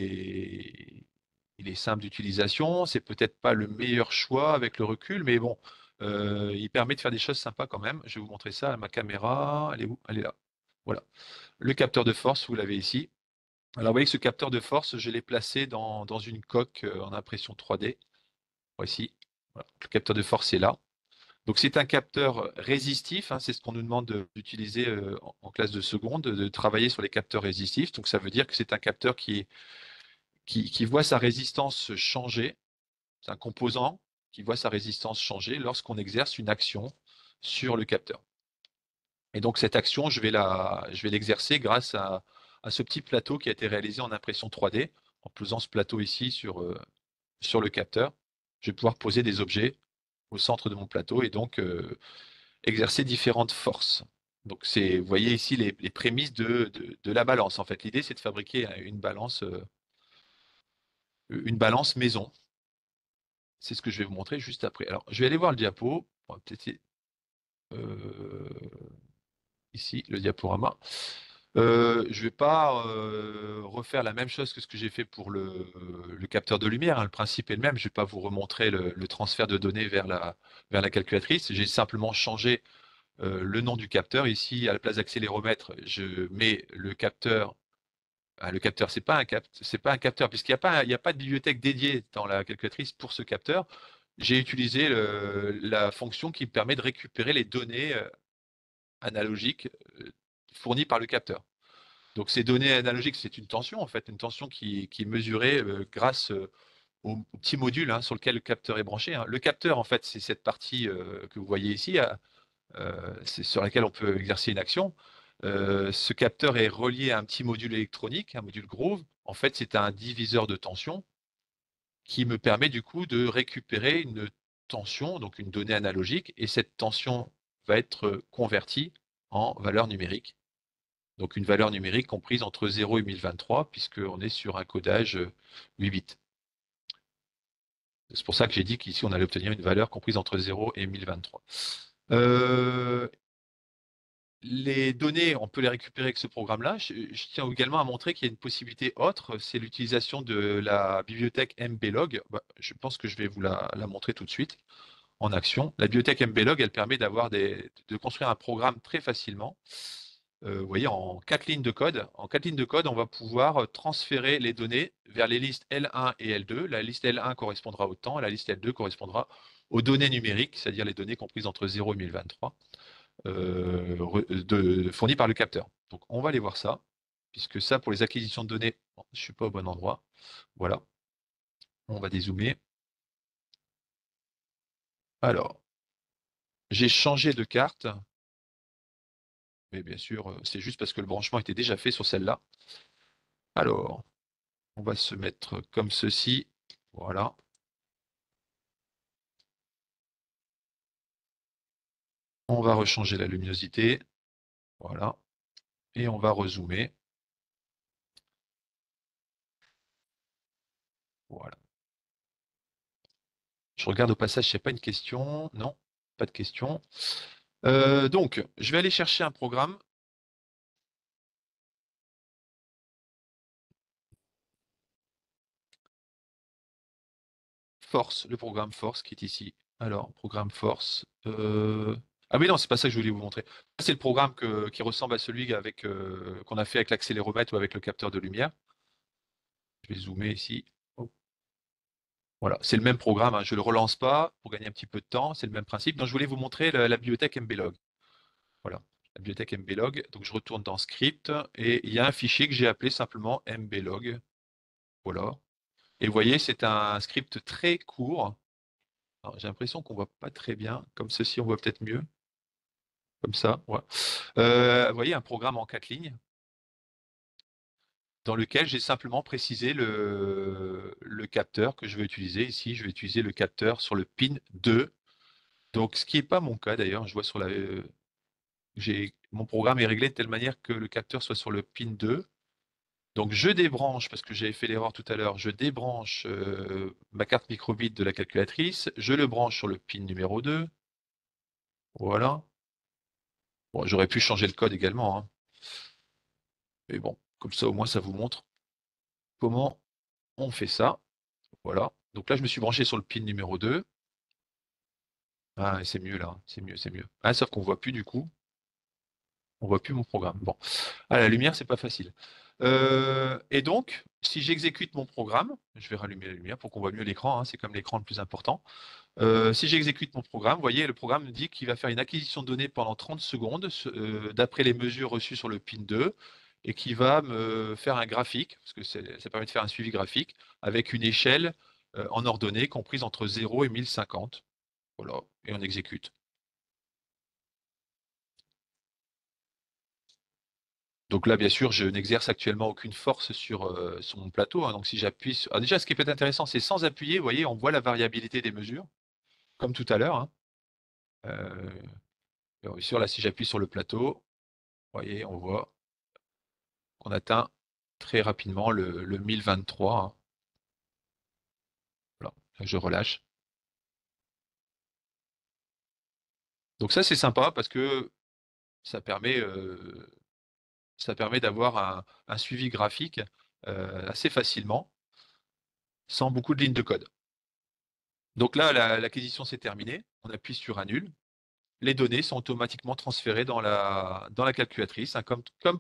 est simple d'utilisation. C'est peut-être pas le meilleur choix avec le recul, mais bon, il permet de faire des choses sympas quand même. Je vais vous montrer ça à ma caméra. Elle est où? Elle est là. Voilà. Le capteur de force, vous l'avez ici. Alors, vous voyez que ce capteur de force, je l'ai placé dans une coque en impression 3D. Voici. Voilà. Le capteur de force est là. Donc c'est un capteur résistif, hein, c'est ce qu'on nous demande d'utiliser en classe de seconde, de travailler sur les capteurs résistifs. Donc ça veut dire que c'est un capteur qui voit sa résistance changer. C'est un composant qui voit sa résistance changer lorsqu'on exerce une action sur le capteur. Et donc cette action, je vais l'exercer grâce à ce petit plateau qui a été réalisé en impression 3D. En posant ce plateau ici sur le capteur, je vais pouvoir poser des objets au centre de mon plateau et donc exercer différentes forces. Donc vous voyez ici les prémices de la balance. En fait, l'idée c'est de fabriquer une balance maison. C'est ce que je vais vous montrer juste après. Alors, je vais aller voir le diapo. On va peut-être euh, ici le diaporama. Je ne vais pas refaire la même chose que ce que j'ai fait pour le capteur de lumière, hein. Le principe est le même. Je ne vais pas vous remontrer le transfert de données vers la calculatrice. J'ai simplement changé le nom du capteur. Ici, à la place d'accéléromètre, je mets le capteur Ah, le capteur, c'est pas un capteur, puisqu'il n'y a pas, il y a pas de bibliothèque dédiée dans la calculatrice pour ce capteur. J'ai utilisé la fonction qui me permet de récupérer les données analogiques fournies par le capteur. Donc ces données analogiques, c'est une tension en fait, une tension qui est mesurée grâce au petit module hein, sur lequel le capteur est branché. Hein. Le capteur, en fait, c'est cette partie que vous voyez ici, c'est sur laquelle on peut exercer une action. Ce capteur est relié à un petit module électronique, un module Groove. En fait, c'est un diviseur de tension qui me permet du coup de récupérer une tension, donc une donnée analogique, et cette tension va être convertie en valeur numérique. Donc une valeur numérique comprise entre 0 et 1023, puisqu'on est sur un codage 8 bits. C'est pour ça que j'ai dit qu'ici, on allait obtenir une valeur comprise entre 0 et 1023. Euh, les données, on peut les récupérer avec ce programme-là. Je tiens également à montrer qu'il y a une possibilité autre, c'est l'utilisation de la bibliothèque MBlog. Bah, je pense que je vais vous la montrer tout de suite en action. La bibliothèque MBlog, elle permet de construire un programme très facilement. Vous voyez, en 4 lignes de code. En 4 lignes de code, on va pouvoir transférer les données vers les listes L1 et L2. La liste L1 correspondra au temps, la liste L2 correspondra aux données numériques, c'est-à-dire les données comprises entre 0 et 1023, fournies par le capteur. Donc, on va aller voir ça, puisque ça, pour les acquisitions de données, bon, je ne suis pas au bon endroit. Voilà, on va dézoomer. Alors, j'ai changé de carte, mais bien sûr, c'est juste parce que le branchement était déjà fait sur celle-là. Alors, on va se mettre comme ceci. Voilà. On va rechanger la luminosité. Voilà. Et on va rezoomer. Voilà. Je regarde au passage s'il n'y a pas une question. Non, pas de question. Donc, je vais aller chercher un programme. Force, le programme Force qui est ici. Alors, programme Force. Ah mais non, c'est pas ça que je voulais vous montrer. C'est le programme qui ressemble à celui qu'on a fait avec l'accéléromètre ou avec le capteur de lumière. Je vais zoomer ici. Hop. Voilà, c'est le même programme, hein. Je ne le relance pas pour gagner un petit peu de temps, c'est le même principe. Donc, je voulais vous montrer la bibliothèque MBlog. Voilà, la bibliothèque MBlog. Donc, je retourne dans Script et il y a un fichier que j'ai appelé simplement MBlog. Voilà. Et vous voyez, c'est un script très court. Alors, j'ai l'impression qu'on ne voit pas très bien. Comme ceci, on voit peut-être mieux. Comme ça, voilà. Vous voyez, un programme en 4 lignes dans lequel j'ai simplement précisé le capteur que je vais utiliser. Ici, je vais utiliser le capteur sur le pin 2. Donc, ce qui n'est pas mon cas d'ailleurs. Je vois sur mon programme est réglé de telle manière que le capteur soit sur le pin 2. Donc, je débranche, parce que j'avais fait l'erreur tout à l'heure, je débranche ma carte microbit de la calculatrice. Je le branche sur le pin numéro 2. Voilà. Bon, j'aurais pu changer le code également, hein. Mais bon, comme ça, au moins, ça vous montre comment on fait ça. Voilà. Donc là, je me suis branché sur le pin numéro 2. Ah, c'est mieux là. C'est mieux, c'est mieux. Ah, sauf qu'on voit plus du coup. On voit plus mon programme. Bon. Ah, la lumière, c'est pas facile. Et donc, si j'exécute mon programme, je vais rallumer la lumière pour qu'on voit mieux l'écran, hein, c'est comme l'écran le plus important. Si j'exécute mon programme, vous voyez, le programme me dit qu'il va faire une acquisition de données pendant 30 secondes, d'après les mesures reçues sur le pin 2, et qui va me faire un graphique, parce que ça permet de faire un suivi graphique, avec une échelle en ordonnée comprise entre 0 et 1050. Voilà, et on exécute. Donc là, bien sûr, je n'exerce actuellement aucune force sur mon plateau, hein. Donc si j'appuie sur... Ah, déjà, ce qui peut être intéressant, c'est sans appuyer, vous voyez, on voit la variabilité des mesures, comme tout à l'heure, hein. Euh, bien sûr, là, si j'appuie sur le plateau, vous voyez, on voit qu'on atteint très rapidement le 1023, hein. Voilà, là, je relâche. Donc ça, c'est sympa parce que ça permet, euh, ça permet d'avoir un suivi graphique assez facilement, sans beaucoup de lignes de code. Donc là, l'acquisition s'est terminée. On appuie sur Annule. Les données sont automatiquement transférées dans la calculatrice, hein, comme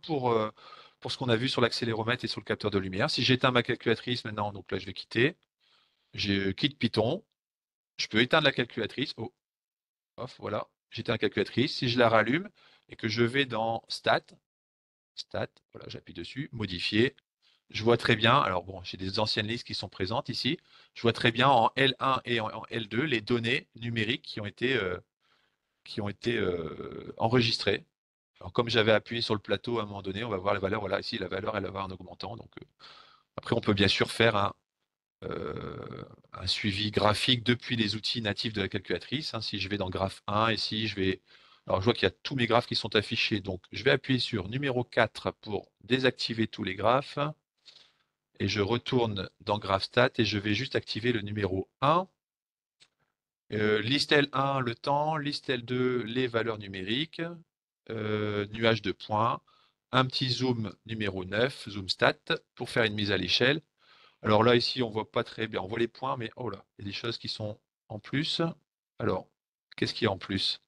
pour ce qu'on a vu sur l'accéléromètre et sur le capteur de lumière. Si j'éteins ma calculatrice maintenant, donc là je vais quitter, je quitte Python, je peux éteindre la calculatrice. Oh, off, voilà, j'éteins la calculatrice. Si je la rallume et que je vais dans Stat, voilà, j'appuie dessus, modifier. Je vois très bien, alors bon, j'ai des anciennes listes qui sont présentes ici. Je vois très bien en L1 et en L2 les données numériques qui ont été enregistrées. Alors, comme j'avais appuyé sur le plateau à un moment donné, on va voir la valeur. Voilà, ici, la valeur, elle va en augmentant. Donc, après, on peut bien sûr faire un suivi graphique depuis les outils natifs de la calculatrice. Hein. Si je vais dans graphe 1, ici, je vais. Alors, je vois qu'il y a tous mes graphes qui sont affichés. Donc, je vais appuyer sur numéro 4 pour désactiver tous les graphes. Et je retourne dans GraphStat et je vais juste activer le numéro 1. Liste L1, le temps. Liste L2, les valeurs numériques. Nuage de points. Un petit zoom numéro 9, zoom stat, pour faire une mise à l'échelle. Alors là, ici, on voit pas très bien. On voit les points, mais oh là, il y a des choses qui sont en plus. Alors, qu'est-ce qu'il y a en plus?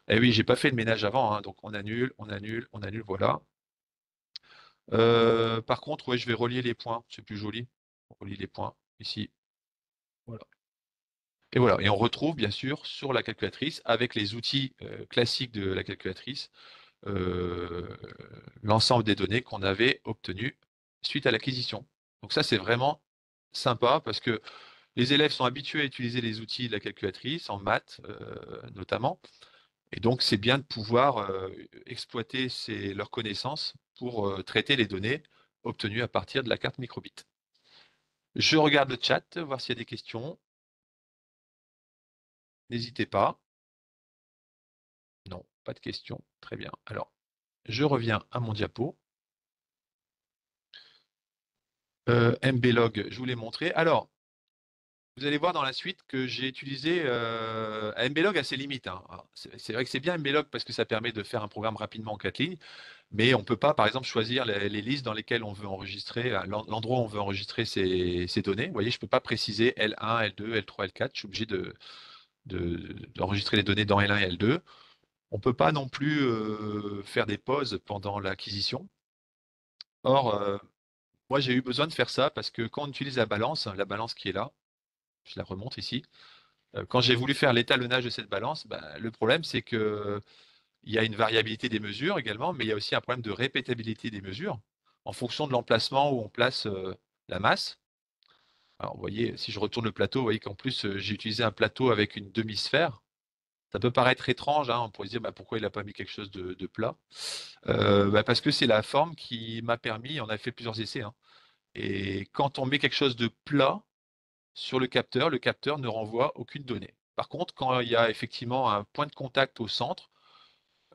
Eh oui, j'ai pas fait le ménage avant, hein, donc on annule, on annule, on annule, voilà. Par contre, ouais, je vais relier les points, c'est plus joli. On relie les points ici. Voilà. Et voilà. Et on retrouve bien sûr sur la calculatrice, avec les outils classiques de la calculatrice, euh, l'ensemble des données qu'on avait obtenues suite à l'acquisition. Donc ça, c'est vraiment sympa parce que les élèves sont habitués à utiliser les outils de la calculatrice, en maths notamment, et donc c'est bien de pouvoir exploiter leurs connaissances pour traiter les données obtenues à partir de la carte microbit. Je regarde le chat, voir s'il y a des questions. N'hésitez pas. Non, pas de questions. Très bien. Alors, je reviens à mon diapo. MBlog, je vous l'ai montré. Alors, vous allez voir dans la suite que j'ai utilisé MBlog a ses limites. Hein. C'est vrai que c'est bien MBlog parce que ça permet de faire un programme rapidement en 4 lignes, mais on ne peut pas, par exemple, choisir les listes dans lesquelles on veut enregistrer, l'endroit où on veut enregistrer ces données. Vous voyez, je ne peux pas préciser L1, L2, L3, L4. Je suis obligé d'enregistrer les données dans L1 et L2. On ne peut pas non plus faire des pauses pendant l'acquisition. Or, moi, j'ai eu besoin de faire ça parce que quand on utilise la balance qui est là, je la remonte ici. Quand j'ai voulu faire l'étalonnage de cette balance, bah, le problème, c'est que il y a une variabilité des mesures également, mais il y a aussi un problème de répétabilité des mesures en fonction de l'emplacement où on place la masse. Alors, vous voyez, si je retourne le plateau, vous voyez qu'en plus, j'ai utilisé un plateau avec une demi-sphère. Ça peut paraître étrange, hein, on pourrait se dire bah, pourquoi il n'a pas mis quelque chose de plat. Bah, parce que c'est la forme qui m'a permis, on a fait plusieurs essais, hein, et quand on met quelque chose de plat sur le capteur ne renvoie aucune donnée. Par contre, quand il y a effectivement un point de contact au centre,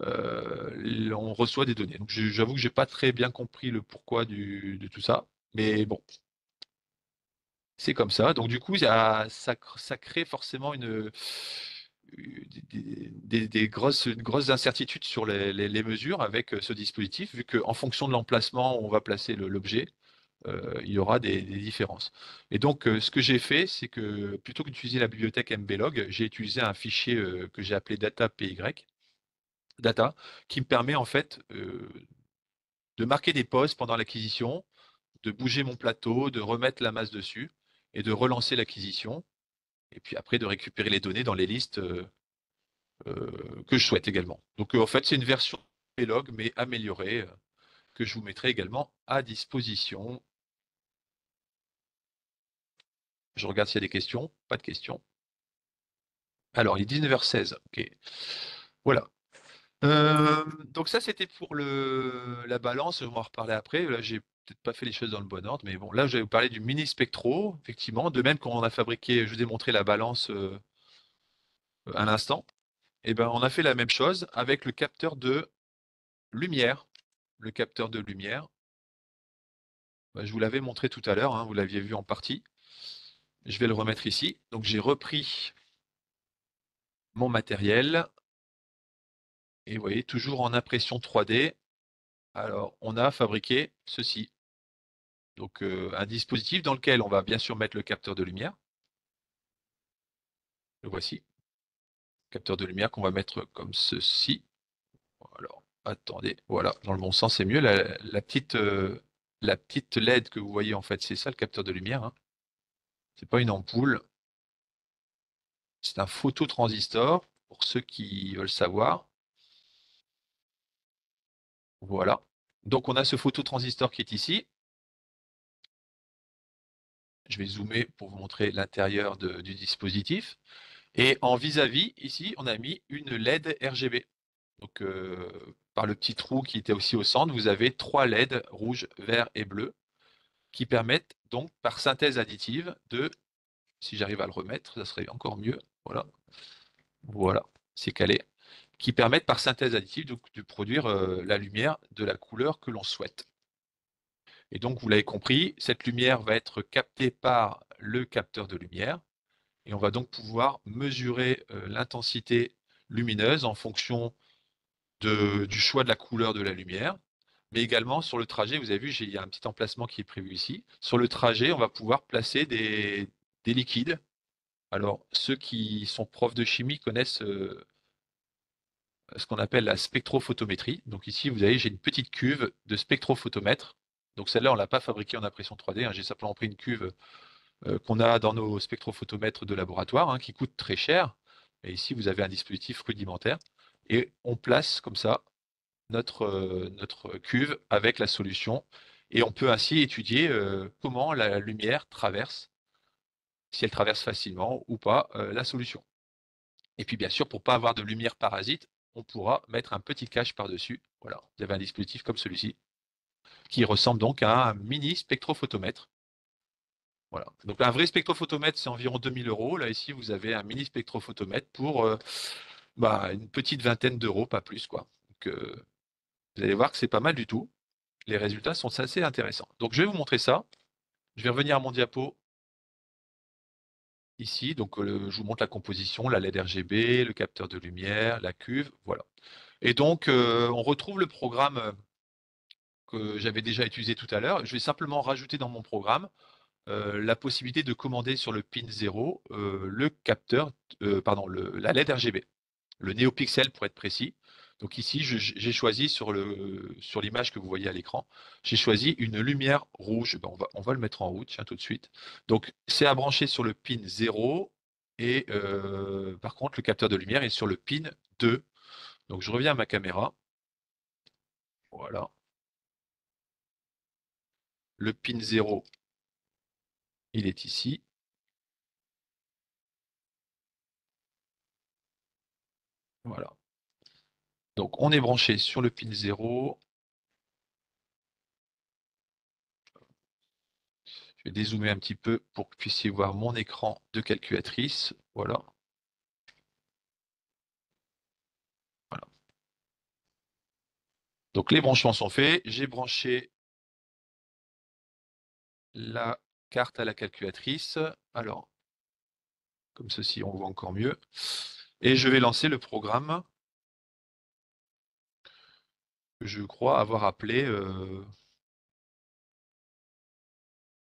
on reçoit des données. Donc j'avoue que j'ai pas très bien compris le pourquoi de tout ça, mais bon, c'est comme ça. Donc du coup, ça crée forcément des grosses incertitudes sur les mesures avec ce dispositif, vu qu'en fonction de l'emplacement où on va placer l'objet, il y aura des différences. Et donc, ce que j'ai fait, c'est que plutôt que d'utiliser la bibliothèque MBlog, j'ai utilisé un fichier que j'ai appelé data.py, data, qui me permet en fait de marquer des pauses pendant l'acquisition, de bouger mon plateau, de remettre la masse dessus et de relancer l'acquisition. Et puis après, de récupérer les données dans les listes que je souhaite également. Donc, en fait, c'est une version MBlog, mais améliorée, que je vous mettrai également à disposition. Je regarde s'il y a des questions. Pas de questions. Alors, il est 19h16. Ok. Voilà. Donc ça, c'était pour la balance. On va en reparler après. Là, j'ai peut-être pas fait les choses dans le bon ordre, mais bon, là, je vais vous parler du mini spectro, effectivement. De même qu'on a fabriqué, je vous ai montré la balance à l'instant. Et ben, on a fait la même chose avec le capteur de lumière. Le capteur de lumière. Ben, je vous l'avais montré tout à l'heure, hein, vous l'aviez vu en partie. Je vais le remettre ici. Donc j'ai repris mon matériel. Et vous voyez, toujours en impression 3D. Alors, on a fabriqué ceci. Donc, un dispositif dans lequel on va bien sûr mettre le capteur de lumière. Le voici. Capteur de lumière qu'on va mettre comme ceci. Alors, Attendez, voilà, dans le bon sens, c'est mieux. La petite LED que vous voyez, en fait, c'est ça le capteur de lumière, hein. C'est pas une ampoule, c'est un phototransistor, pour ceux qui veulent savoir. Voilà. Donc on a ce phototransistor qui est ici. Je vais zoomer pour vous montrer l'intérieur du dispositif. Et en vis-à-vis, ici, on a mis une LED RGB. Donc, par le petit trou qui était aussi au centre, vous avez 3 LED rouge, vert et bleu qui permettent donc par synthèse additive de, si j'arrive à le remettre, ça serait encore mieux. Voilà, voilà, c'est calé. Qui permettent par synthèse additive de produire la lumière de la couleur que l'on souhaite. Et donc, vous l'avez compris, cette lumière va être captée par le capteur de lumière et on va donc pouvoir mesurer l'intensité lumineuse en fonction du choix de la couleur de la lumière, mais également sur le trajet, vous avez vu, il y a un petit emplacement qui est prévu ici. Sur le trajet, on va pouvoir placer des liquides. Alors, ceux qui sont profs de chimie connaissent ce qu'on appelle la spectrophotométrie. Donc ici, vous avez, j'ai une petite cuve de spectrophotomètre. Donc celle-là, on ne l'a pas fabriquée en impression 3D, hein. J'ai simplement pris une cuve qu'on a dans nos spectrophotomètres de laboratoire, hein, qui coûte très cher. Et ici, vous avez un dispositif rudimentaire. Et on place comme ça notre cuve avec la solution. Et on peut ainsi étudier comment la lumière traverse, si elle traverse facilement ou pas, la solution. Et puis bien sûr, pour ne pas avoir de lumière parasite, on pourra mettre un petit cache par-dessus. Voilà, vous avez un dispositif comme celui-ci, qui ressemble donc à un mini spectrophotomètre. Voilà. Donc un vrai spectrophotomètre, c'est environ 2 000 euros. Là, ici, vous avez un mini spectrophotomètre pour une petite vingtaine d'euros, pas plus, quoi. Donc, vous allez voir que c'est pas mal du tout. Les résultats sont assez intéressants. Donc, je vais vous montrer ça. Je vais revenir à mon diapo ici. Donc, je vous montre la composition, la LED RGB, le capteur de lumière, la cuve, voilà. Et donc, on retrouve le programme que j'avais déjà utilisé tout à l'heure. Je vais simplement rajouter dans mon programme la possibilité de commander sur le pin 0 le capteur, pardon, la LED RGB, le NeoPixel pour être précis. Donc ici, j'ai choisi sur l'image que vous voyez à l'écran, j'ai choisi une lumière rouge. Ben, on va le mettre en route, tiens, tout de suite. Donc c'est à brancher sur le pin 0 et par contre le capteur de lumière est sur le pin 2. Donc je reviens à ma caméra. Voilà. Le pin 0, il est ici. Voilà. Donc on est branché sur le pin 0. Je vais dézoomer un petit peu pour que vous puissiez voir mon écran de calculatrice. Voilà. Voilà. Donc les branchements sont faits. J'ai branché la carte à la calculatrice. Alors, comme ceci, on voit encore mieux. Et je vais lancer le programme que je crois avoir appelé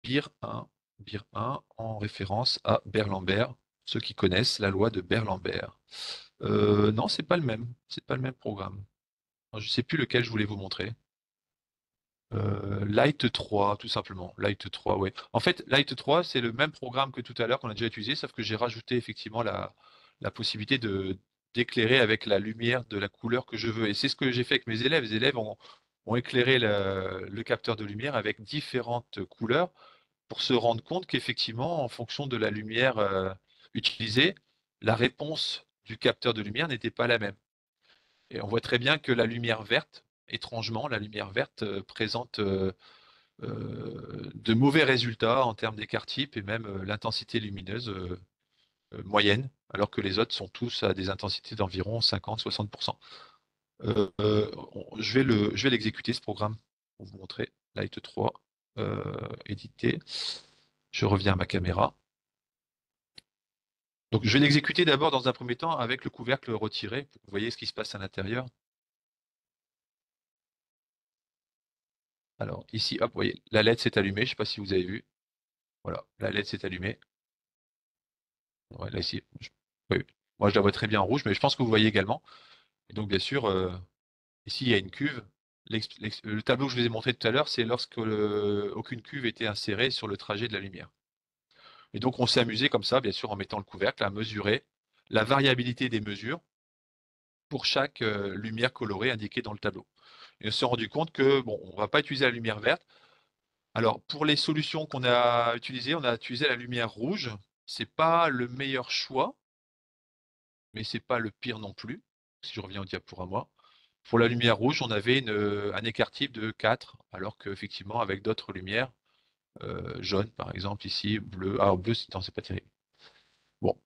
BIR1, BIR1 en référence à Berlambert, ceux qui connaissent la loi de Berlambert. Non, c'est pas le même. C'est pas le même programme. Je ne sais plus lequel je voulais vous montrer. Light 3, tout simplement. Light 3, ouais. En fait, Light 3, c'est le même programme que tout à l'heure qu'on a déjà utilisé, sauf que j'ai rajouté effectivement la possibilité d'éclairer avec la lumière de la couleur que je veux. Et c'est ce que j'ai fait avec mes élèves. Les élèves ont éclairé le capteur de lumière avec différentes couleurs pour se rendre compte qu'effectivement, en fonction de la lumière utilisée, la réponse du capteur de lumière n'était pas la même. Et on voit très bien que la lumière verte, étrangement, la lumière verte présente de mauvais résultats en termes d'écart type et même l'intensité lumineuse moyenne, alors que les autres sont tous à des intensités d'environ 50-60%. Je vais l'exécuter ce programme pour vous montrer. Light 3, édité. Je reviens à ma caméra. Donc je vais l'exécuter d'abord dans un premier temps avec le couvercle retiré pour que vous voyez ce qui se passe à l'intérieur. Alors ici, hop, vous voyez, la LED s'est allumée, je ne sais pas si vous avez vu. Voilà, la LED s'est allumée. Ouais, là ici, oui. Moi je la vois très bien en rouge, mais je pense que vous voyez également. Et donc bien sûr, Ici, il y a une cuve. Le tableau que je vous ai montré tout à l'heure, c'est lorsque aucune cuve était insérée sur le trajet de la lumière. Et donc, on s'est amusé comme ça, bien sûr, en mettant le couvercle, à mesurer la variabilité des mesures pour chaque lumière colorée indiquée dans le tableau. Et on s'est rendu compte que, bon, on ne va pas utiliser la lumière verte. Alors, pour les solutions qu'on a utilisées, on a utilisé la lumière rouge. C'est pas le meilleur choix, mais c'est pas le pire non plus, si je reviens au diaporama. Pour la lumière rouge, on avait un écart-type de 4, alors qu'effectivement, avec d'autres lumières, jaune par exemple, ici, bleu, ah, bleu, non, c'est pas terrible. Bon,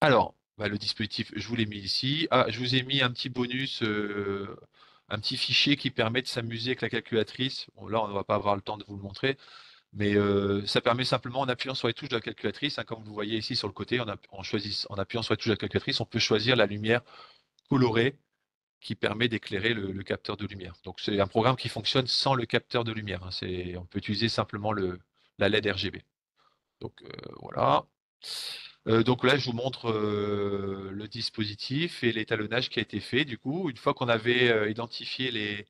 alors, bah, le dispositif, je vous l'ai mis ici. Ah, je vous ai mis un petit bonus, un petit fichier qui permet de s'amuser avec la calculatrice. Bon, là, on ne va pas avoir le temps de vous le montrer, mais ça permet simplement, en appuyant sur les touches de la calculatrice, hein, comme vous voyez ici sur le côté, en appuyant sur les touches de la calculatrice, on peut choisir la lumière colorée qui permet d'éclairer le capteur de lumière. Donc c'est un programme qui fonctionne sans le capteur de lumière, hein. On peut utiliser simplement la LED RGB. Donc voilà. Donc là, je vous montre le dispositif et l'étalonnage qui a été fait. Du coup, une fois qu'on avait identifié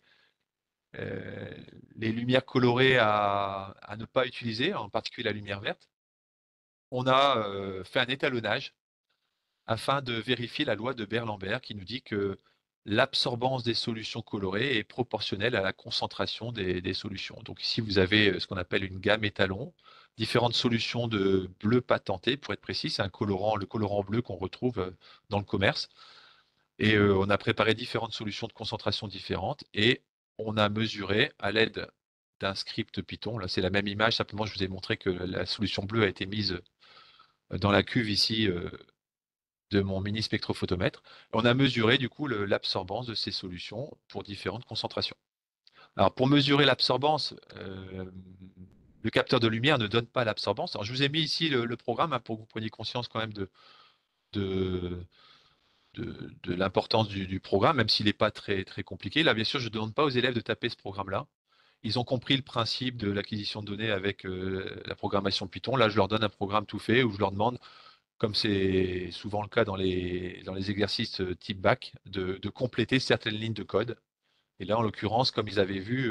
euh, les lumières colorées à ne pas utiliser, en particulier la lumière verte, on a fait un étalonnage afin de vérifier la loi de Beer-Lambert qui nous dit que l'absorbance des solutions colorées est proportionnelle à la concentration des solutions. Donc ici, vous avez ce qu'on appelle une gamme étalon, différentes solutions de bleu patenté, pour être précis, c'est un colorant, le colorant bleu qu'on retrouve dans le commerce. Et on a préparé différentes solutions de concentration différentes et on a mesuré à l'aide d'un script Python. Là, c'est la même image, simplement je vous ai montré que la solution bleue a été mise dans la cuve ici de mon mini spectrophotomètre. On a mesuré du coup l'absorbance de ces solutions pour différentes concentrations. Alors pour mesurer l'absorbance, le capteur de lumière ne donne pas l'absorbance. Alors je vous ai mis ici le programme, hein, pour que vous preniez conscience quand même de, de l'importance du programme, même s'il n'est pas très, très compliqué. Là, bien sûr, je ne demande pas aux élèves de taper ce programme-là. Ils ont compris le principe de l'acquisition de données avec la programmation Python. Là, je leur donne un programme tout fait où je leur demande, comme c'est souvent le cas dans les exercices type bac, de compléter certaines lignes de code. Et là, en l'occurrence, comme ils avaient vu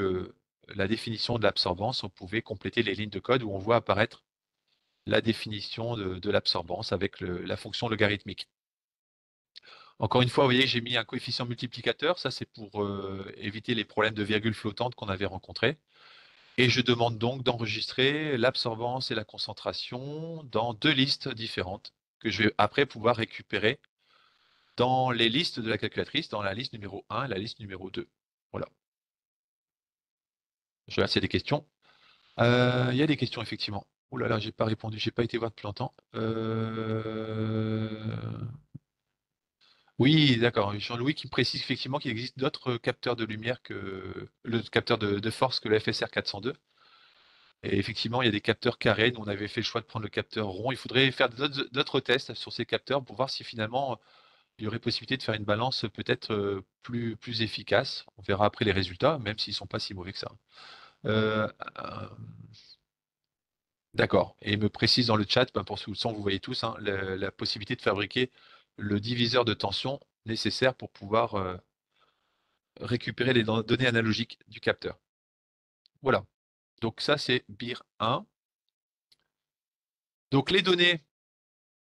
la définition de l'absorbance, on pouvait compléter les lignes de code où on voit apparaître la définition de l'absorbance avec la fonction logarithmique. Encore une fois, vous voyez, j'ai mis un coefficient multiplicateur. Ça, c'est pour éviter les problèmes de virgule flottante qu'on avait rencontrés. Et je demande donc d'enregistrer l'absorbance et la concentration dans deux listes différentes que je vais après pouvoir récupérer dans les listes de la calculatrice, dans la liste numéro 1 et la liste numéro 2. Voilà. Je regarde s'il y a des questions. Il y a des questions, effectivement. Oh là là, j'ai pas répondu, j'ai pas été voir depuis longtemps. Oui, d'accord. Jean-Louis qui précise effectivement qu'il existe d'autres capteurs de lumière que le capteur de force que le FSR 402. Et effectivement, il y a des capteurs carrés. Nous, on avait fait le choix de prendre le capteur rond. Il faudrait faire d'autres tests sur ces capteurs pour voir si finalement il y aurait possibilité de faire une balance peut-être plus efficace. On verra après les résultats, même s'ils ne sont pas si mauvais que ça. Euh, euh, d'accord. Et il me précise dans le chat, ben, pour le son, vous voyez tous, hein, la possibilité de fabriquer le diviseur de tension nécessaire pour pouvoir récupérer les données analogiques du capteur. Voilà. Donc ça, c'est BIR 1. Donc les données,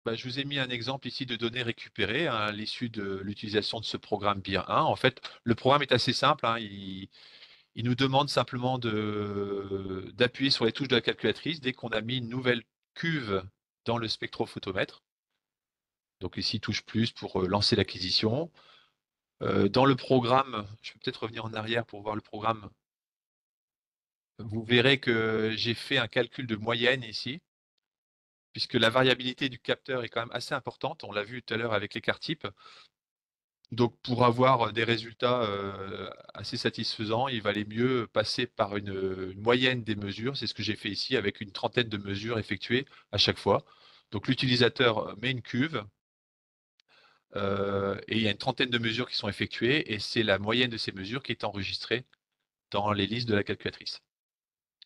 bah, je vous ai mis un exemple ici de données récupérées, hein, à l'issue de l'utilisation de ce programme BIR 1. En fait, le programme est assez simple, hein. Il nous demande simplement d'appuyer sur les touches de la calculatrice dès qu'on a mis une nouvelle cuve dans le spectrophotomètre. Donc ici, touche plus pour lancer l'acquisition. Dans le programme, je vais peut-être revenir en arrière pour voir le programme. Vous verrez que j'ai fait un calcul de moyenne ici, puisque la variabilité du capteur est quand même assez importante. On l'a vu tout à l'heure avec l'écart type. Donc, pour avoir des résultats assez satisfaisants, il valait mieux passer par une moyenne des mesures. C'est ce que j'ai fait ici avec une trentaine de mesures effectuées à chaque fois. Donc, l'utilisateur met une cuve et il y a une trentaine de mesures qui sont effectuées et c'est la moyenne de ces mesures qui est enregistrée dans les listes de la calculatrice.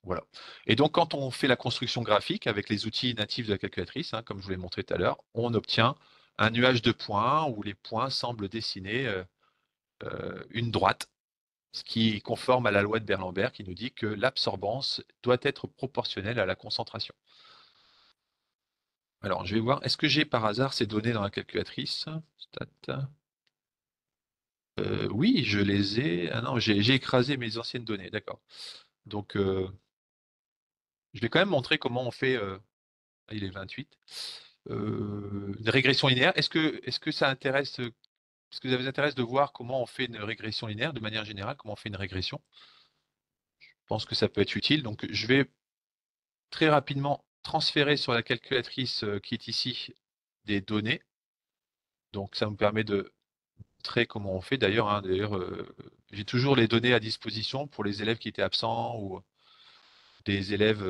Voilà. Et donc, quand on fait la construction graphique avec les outils natifs de la calculatrice, hein, comme je vous l'ai montré tout à l'heure, on obtient un nuage de points où les points semblent dessiner une droite, ce qui est conforme à la loi de Berlambert qui nous dit que l'absorbance doit être proportionnelle à la concentration. Alors, je vais voir, est-ce que j'ai par hasard ces données dans la calculatrice? Stat. Oui, je les ai. Ah non, j'ai écrasé mes anciennes données, d'accord. Donc, je vais quand même montrer comment on fait. Il est 28. Une régression linéaire. Est-ce que ça intéresse, est-ce que ça vous intéresse de voir comment on fait une régression linéaire de manière générale, comment on fait une régression? Je pense que ça peut être utile. Donc, je vais très rapidement transférer sur la calculatrice qui est ici des données. Donc, ça me permet de montrer comment on fait. D'ailleurs, hein, j'ai toujours les données à disposition pour les élèves qui étaient absents ou des élèves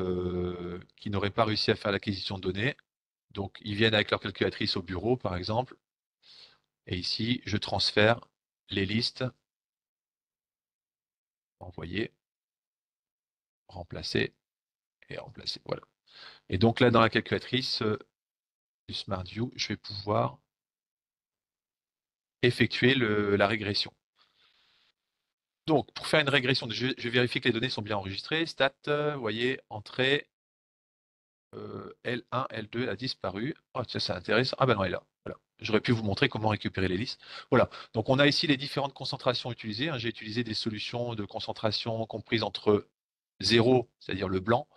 qui n'auraient pas réussi à faire l'acquisition de données. Donc, ils viennent avec leur calculatrice au bureau, par exemple. Et ici, je transfère les listes, envoyer, remplacer et remplacer. Voilà. Et donc là, dans la calculatrice du SmartView, je vais pouvoir effectuer la régression. Donc, pour faire une régression, je vérifie que les données sont bien enregistrées. Stat, vous voyez, entrée, L1, L2 a disparu. Oh, tiens, c'est intéressant. Ah ben non, elle est là. Voilà. J'aurais pu vous montrer comment récupérer les listes. Voilà. Donc, on a ici les différentes concentrations utilisées, hein. J'ai utilisé des solutions de concentration comprises entre 0, c'est-à-dire le blanc,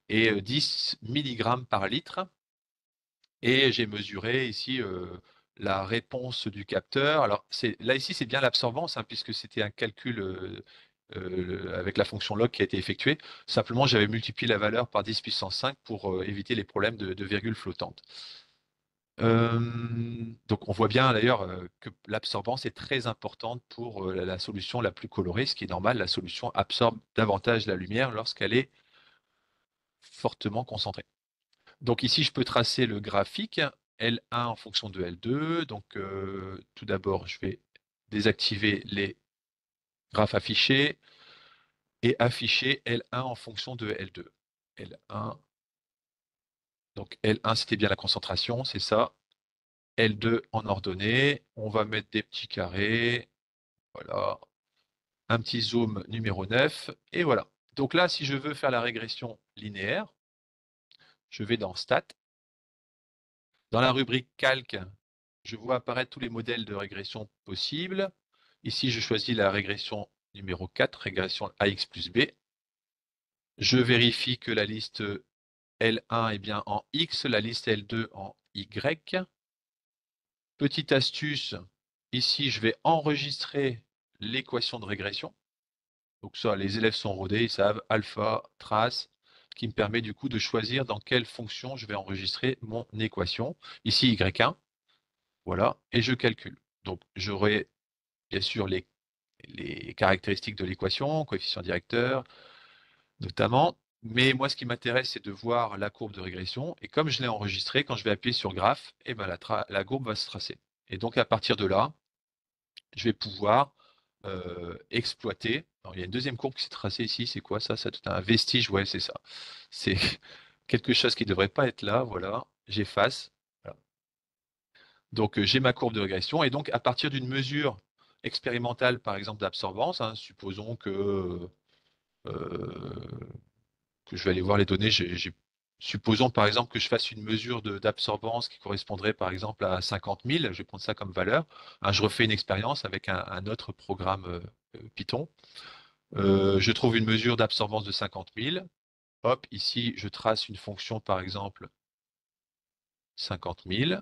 et 10 mg par litre. Et j'ai mesuré ici la réponse du capteur. Alors, là, ici, c'est bien l'absorbance, hein, puisque c'était un calcul avec la fonction log qui a été effectué. Simplement, j'avais multiplié la valeur par 10 puissance 5 pour éviter les problèmes de virgule flottante. Euh, donc, on voit bien d'ailleurs que l'absorbance est très importante pour la solution la plus colorée, ce qui est normal. La solution absorbe davantage la lumière lorsqu'elle est fortement concentrée. Donc ici, je peux tracer le graphique L1 en fonction de L2. Donc tout d'abord, je vais désactiver les graphes affichés et afficher L1 en fonction de L2. L1, donc L1, c'était bien la concentration, c'est ça. L2 en ordonnée, on va mettre des petits carrés, voilà, un petit zoom numéro 9, et voilà. Donc là, si je veux faire la régression linéaire, je vais dans Stat. Dans la rubrique Calque, je vois apparaître tous les modèles de régression possibles. Ici, je choisis la régression numéro 4, régression AX plus B. Je vérifie que la liste L1 est bien en X, la liste L2 en Y. Petite astuce, ici, je vais enregistrer l'équation de régression. Donc ça, les élèves sont rodés, ils savent alpha, trace, qui me permet du coup de choisir dans quelle fonction je vais enregistrer mon équation. Ici, Y1. Voilà, et je calcule. Donc, j'aurai bien sûr les caractéristiques de l'équation, coefficient directeur notamment, mais moi, ce qui m'intéresse, c'est de voir la courbe de régression. Et comme je l'ai enregistré, quand je vais appuyer sur graphe, eh ben, la courbe va se tracer. Et donc, à partir de là, je vais pouvoir exploiter. Alors, il y a une deuxième courbe qui s'est tracée ici. C'est quoi ça? Ça, tout un vestige. Ouais, c'est ça. C'est quelque chose qui ne devrait pas être là. Voilà, j'efface. Voilà. Donc, j'ai ma courbe de régression. Et donc, à partir d'une mesure expérimentale, par exemple, d'absorbance, hein, supposons que je vais aller voir les données. Supposons, par exemple, que je fasse une mesure d'absorbance qui correspondrait, par exemple, à 50 000. Je vais prendre ça comme valeur. Hein, je refais une expérience avec un autre programme Python. Je trouve une mesure d'absorbance de 50 000. Hop, ici, je trace une fonction, par exemple, 50 000,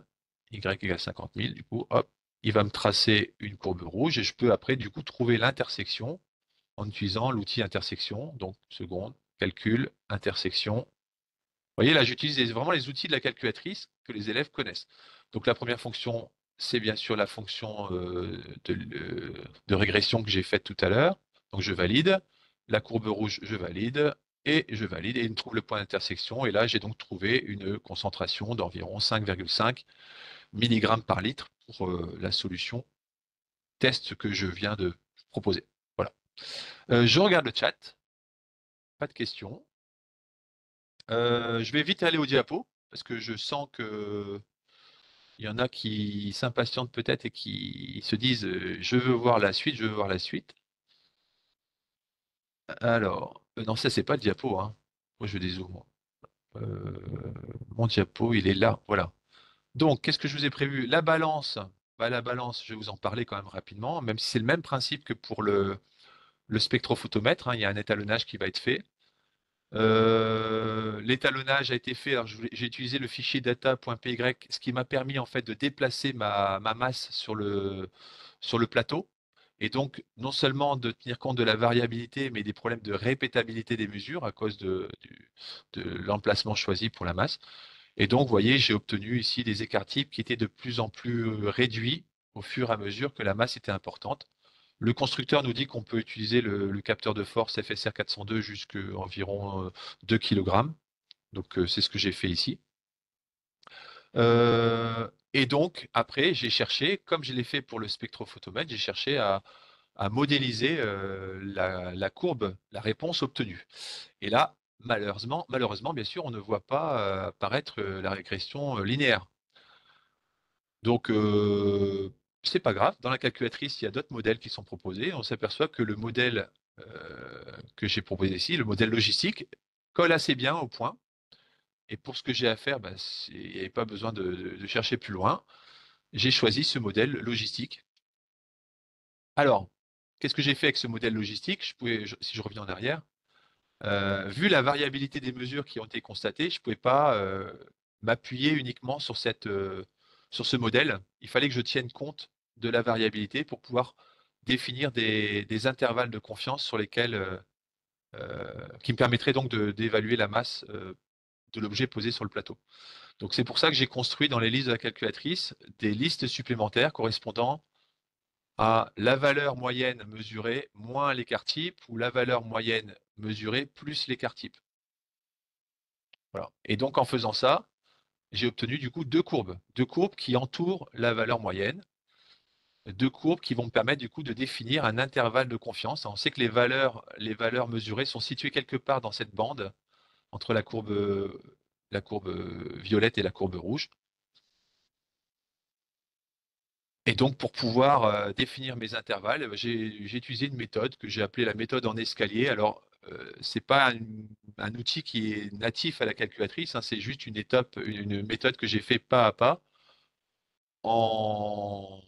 y égale 50 000, du coup, hop, il va me tracer une courbe rouge et je peux après, du coup, trouver l'intersection en utilisant l'outil intersection, donc seconde, calcul, intersection. Vous voyez, là, j'utilise vraiment les outils de la calculatrice que les élèves connaissent. Donc la première fonction, c'est bien sûr la fonction de régression que j'ai faite tout à l'heure. Donc je valide. La courbe rouge, je valide. Et je valide. Et il me trouve le point d'intersection. Et là, j'ai donc trouvé une concentration d'environ 5,5 mg par litre pour la solution test que je viens de proposer. Voilà. Je regarde le chat. Pas de questions. Je vais vite aller au diapo parce que je sens que Il y en a qui s'impatientent peut-être et qui se disent je veux voir la suite, je veux voir la suite. Alors, non, ça c'est pas le diapo, hein. Moi je dézoome. Euh, Mon diapo, il est là, voilà. Donc, qu'est-ce que je vous ai prévu? La balance. Bah, la balance, je vais vous en parler quand même rapidement, même si c'est le même principe que pour le spectrophotomètre, hein, il y a un étalonnage qui va être fait. L'étalonnage a été fait, alors j'ai utilisé le fichier data.py, ce qui m'a permis en fait de déplacer ma masse sur le plateau, et donc non seulement de tenir compte de la variabilité, mais des problèmes de répétabilité des mesures à cause de l'emplacement choisi pour la masse. Et donc, vous voyez, j'ai obtenu ici des écarts types qui étaient de plus en plus réduits au fur et à mesure que la masse était importante. Le constructeur nous dit qu'on peut utiliser le capteur de force FSR 402 jusqu'à environ 2 kg. Donc, c'est ce que j'ai fait ici. Et donc, après, j'ai cherché, comme je l'ai fait pour le spectrophotomètre, j'ai cherché à modéliser la courbe, la réponse obtenue. Et là, malheureusement, bien sûr, on ne voit pas apparaître la régression linéaire. Donc, c'est pas grave. Dans la calculatrice, il y a d'autres modèles qui sont proposés. On s'aperçoit que le modèle que j'ai proposé ici, le modèle logistique, colle assez bien au point. Et pour ce que j'ai à faire, bah, il n'y avait pas besoin de chercher plus loin. J'ai choisi ce modèle logistique. Alors, qu'est-ce que j'ai fait avec ce modèle logistique? Si je reviens en arrière, vu la variabilité des mesures qui ont été constatées, je ne pouvais pas m'appuyer uniquement sur ce modèle. Il fallait que je tienne compte de la variabilité pour pouvoir définir des intervalles de confiance sur lesquels, qui me permettraient donc d'évaluer la masse de l'objet posé sur le plateau. Donc c'est pour ça que j'ai construit dans les listes de la calculatrice des listes supplémentaires correspondant à la valeur moyenne mesurée moins l'écart type ou la valeur moyenne mesurée plus l'écart type. Voilà. Et donc en faisant ça, j'ai obtenu du coup deux courbes qui entourent la valeur moyenne, deux courbes qui vont me permettre du coup de définir un intervalle de confiance. On sait que les valeurs mesurées sont situées quelque part dans cette bande entre la courbe violette et la courbe rouge. Et donc, pour pouvoir définir mes intervalles, j'ai utilisé une méthode que j'ai appelée la méthode en escalier. Alors, c'est pas un outil qui est natif à la calculatrice, hein, c'est juste une méthode que j'ai fait pas à pas en,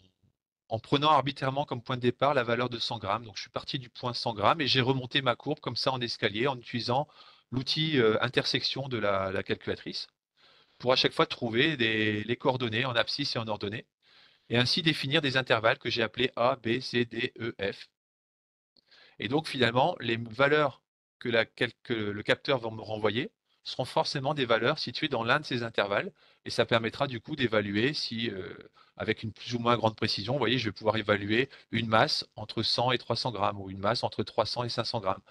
en prenant arbitrairement comme point de départ la valeur de 100 grammes. Donc, je suis parti du point 100 grammes et j'ai remonté ma courbe comme ça en escalier en utilisant l'outil intersection de la calculatrice pour à chaque fois trouver les coordonnées en abscisse et en ordonnée, et ainsi définir des intervalles que j'ai appelés A, B, C, D, E, F. Et donc finalement, les valeurs que le capteur va me renvoyer seront forcément des valeurs situées dans l'un de ces intervalles, et ça permettra du coup d'évaluer si, avec une plus ou moins grande précision, vous voyez, je vais pouvoir évaluer une masse entre 100 et 300 grammes, ou une masse entre 300 et 500 grammes.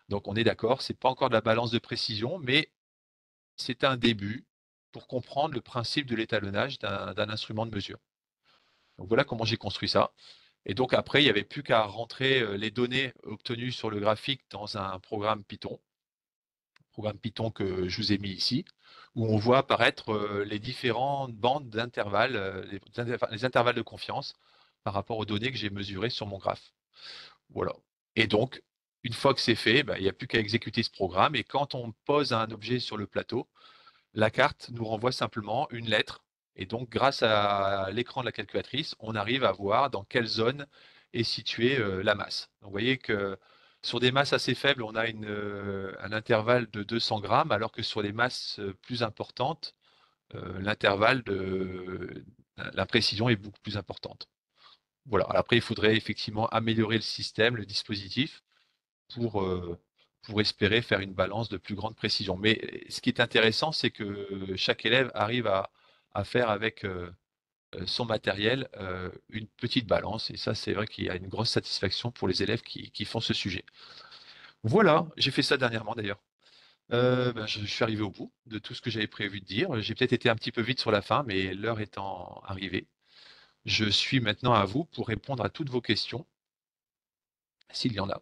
Donc on est d'accord, c'est pas encore de la balance de précision, mais c'est un début pour comprendre le principe de l'étalonnage d'un instrument de mesure. Donc voilà comment j'ai construit ça. Et donc après, il n'y avait plus qu'à rentrer les données obtenues sur le graphique dans un programme Python que je vous ai mis ici, où on voit apparaître les différentes bandes d'intervalles, les intervalles de confiance par rapport aux données que j'ai mesurées sur mon graphe. Voilà. Et donc, une fois que c'est fait, ben, il n'y a plus qu'à exécuter ce programme. Et quand on pose un objet sur le plateau, la carte nous renvoie simplement une lettre. Et donc, grâce à l'écran de la calculatrice, on arrive à voir dans quelle zone est située la masse. Donc, vous voyez que sur des masses assez faibles, on a un intervalle de 200 grammes, alors que sur les masses plus importantes, l'intervalle de l'imprécision est beaucoup plus importante. Voilà. Alors après, il faudrait effectivement améliorer le système, le dispositif, pour, euh, pour espérer faire une balance de plus grande précision. Mais ce qui est intéressant, c'est que chaque élève arrive à faire avec son matériel une petite balance. Et ça, c'est vrai qu'il y a une grosse satisfaction pour les élèves qui font ce sujet. Voilà, j'ai fait ça dernièrement d'ailleurs. Ben, je suis arrivé au bout de tout ce que j'avais prévu de dire. J'ai peut-être été un petit peu vite sur la fin, mais l'heure étant arrivée, je suis maintenant à vous pour répondre à toutes vos questions, s'il y en a.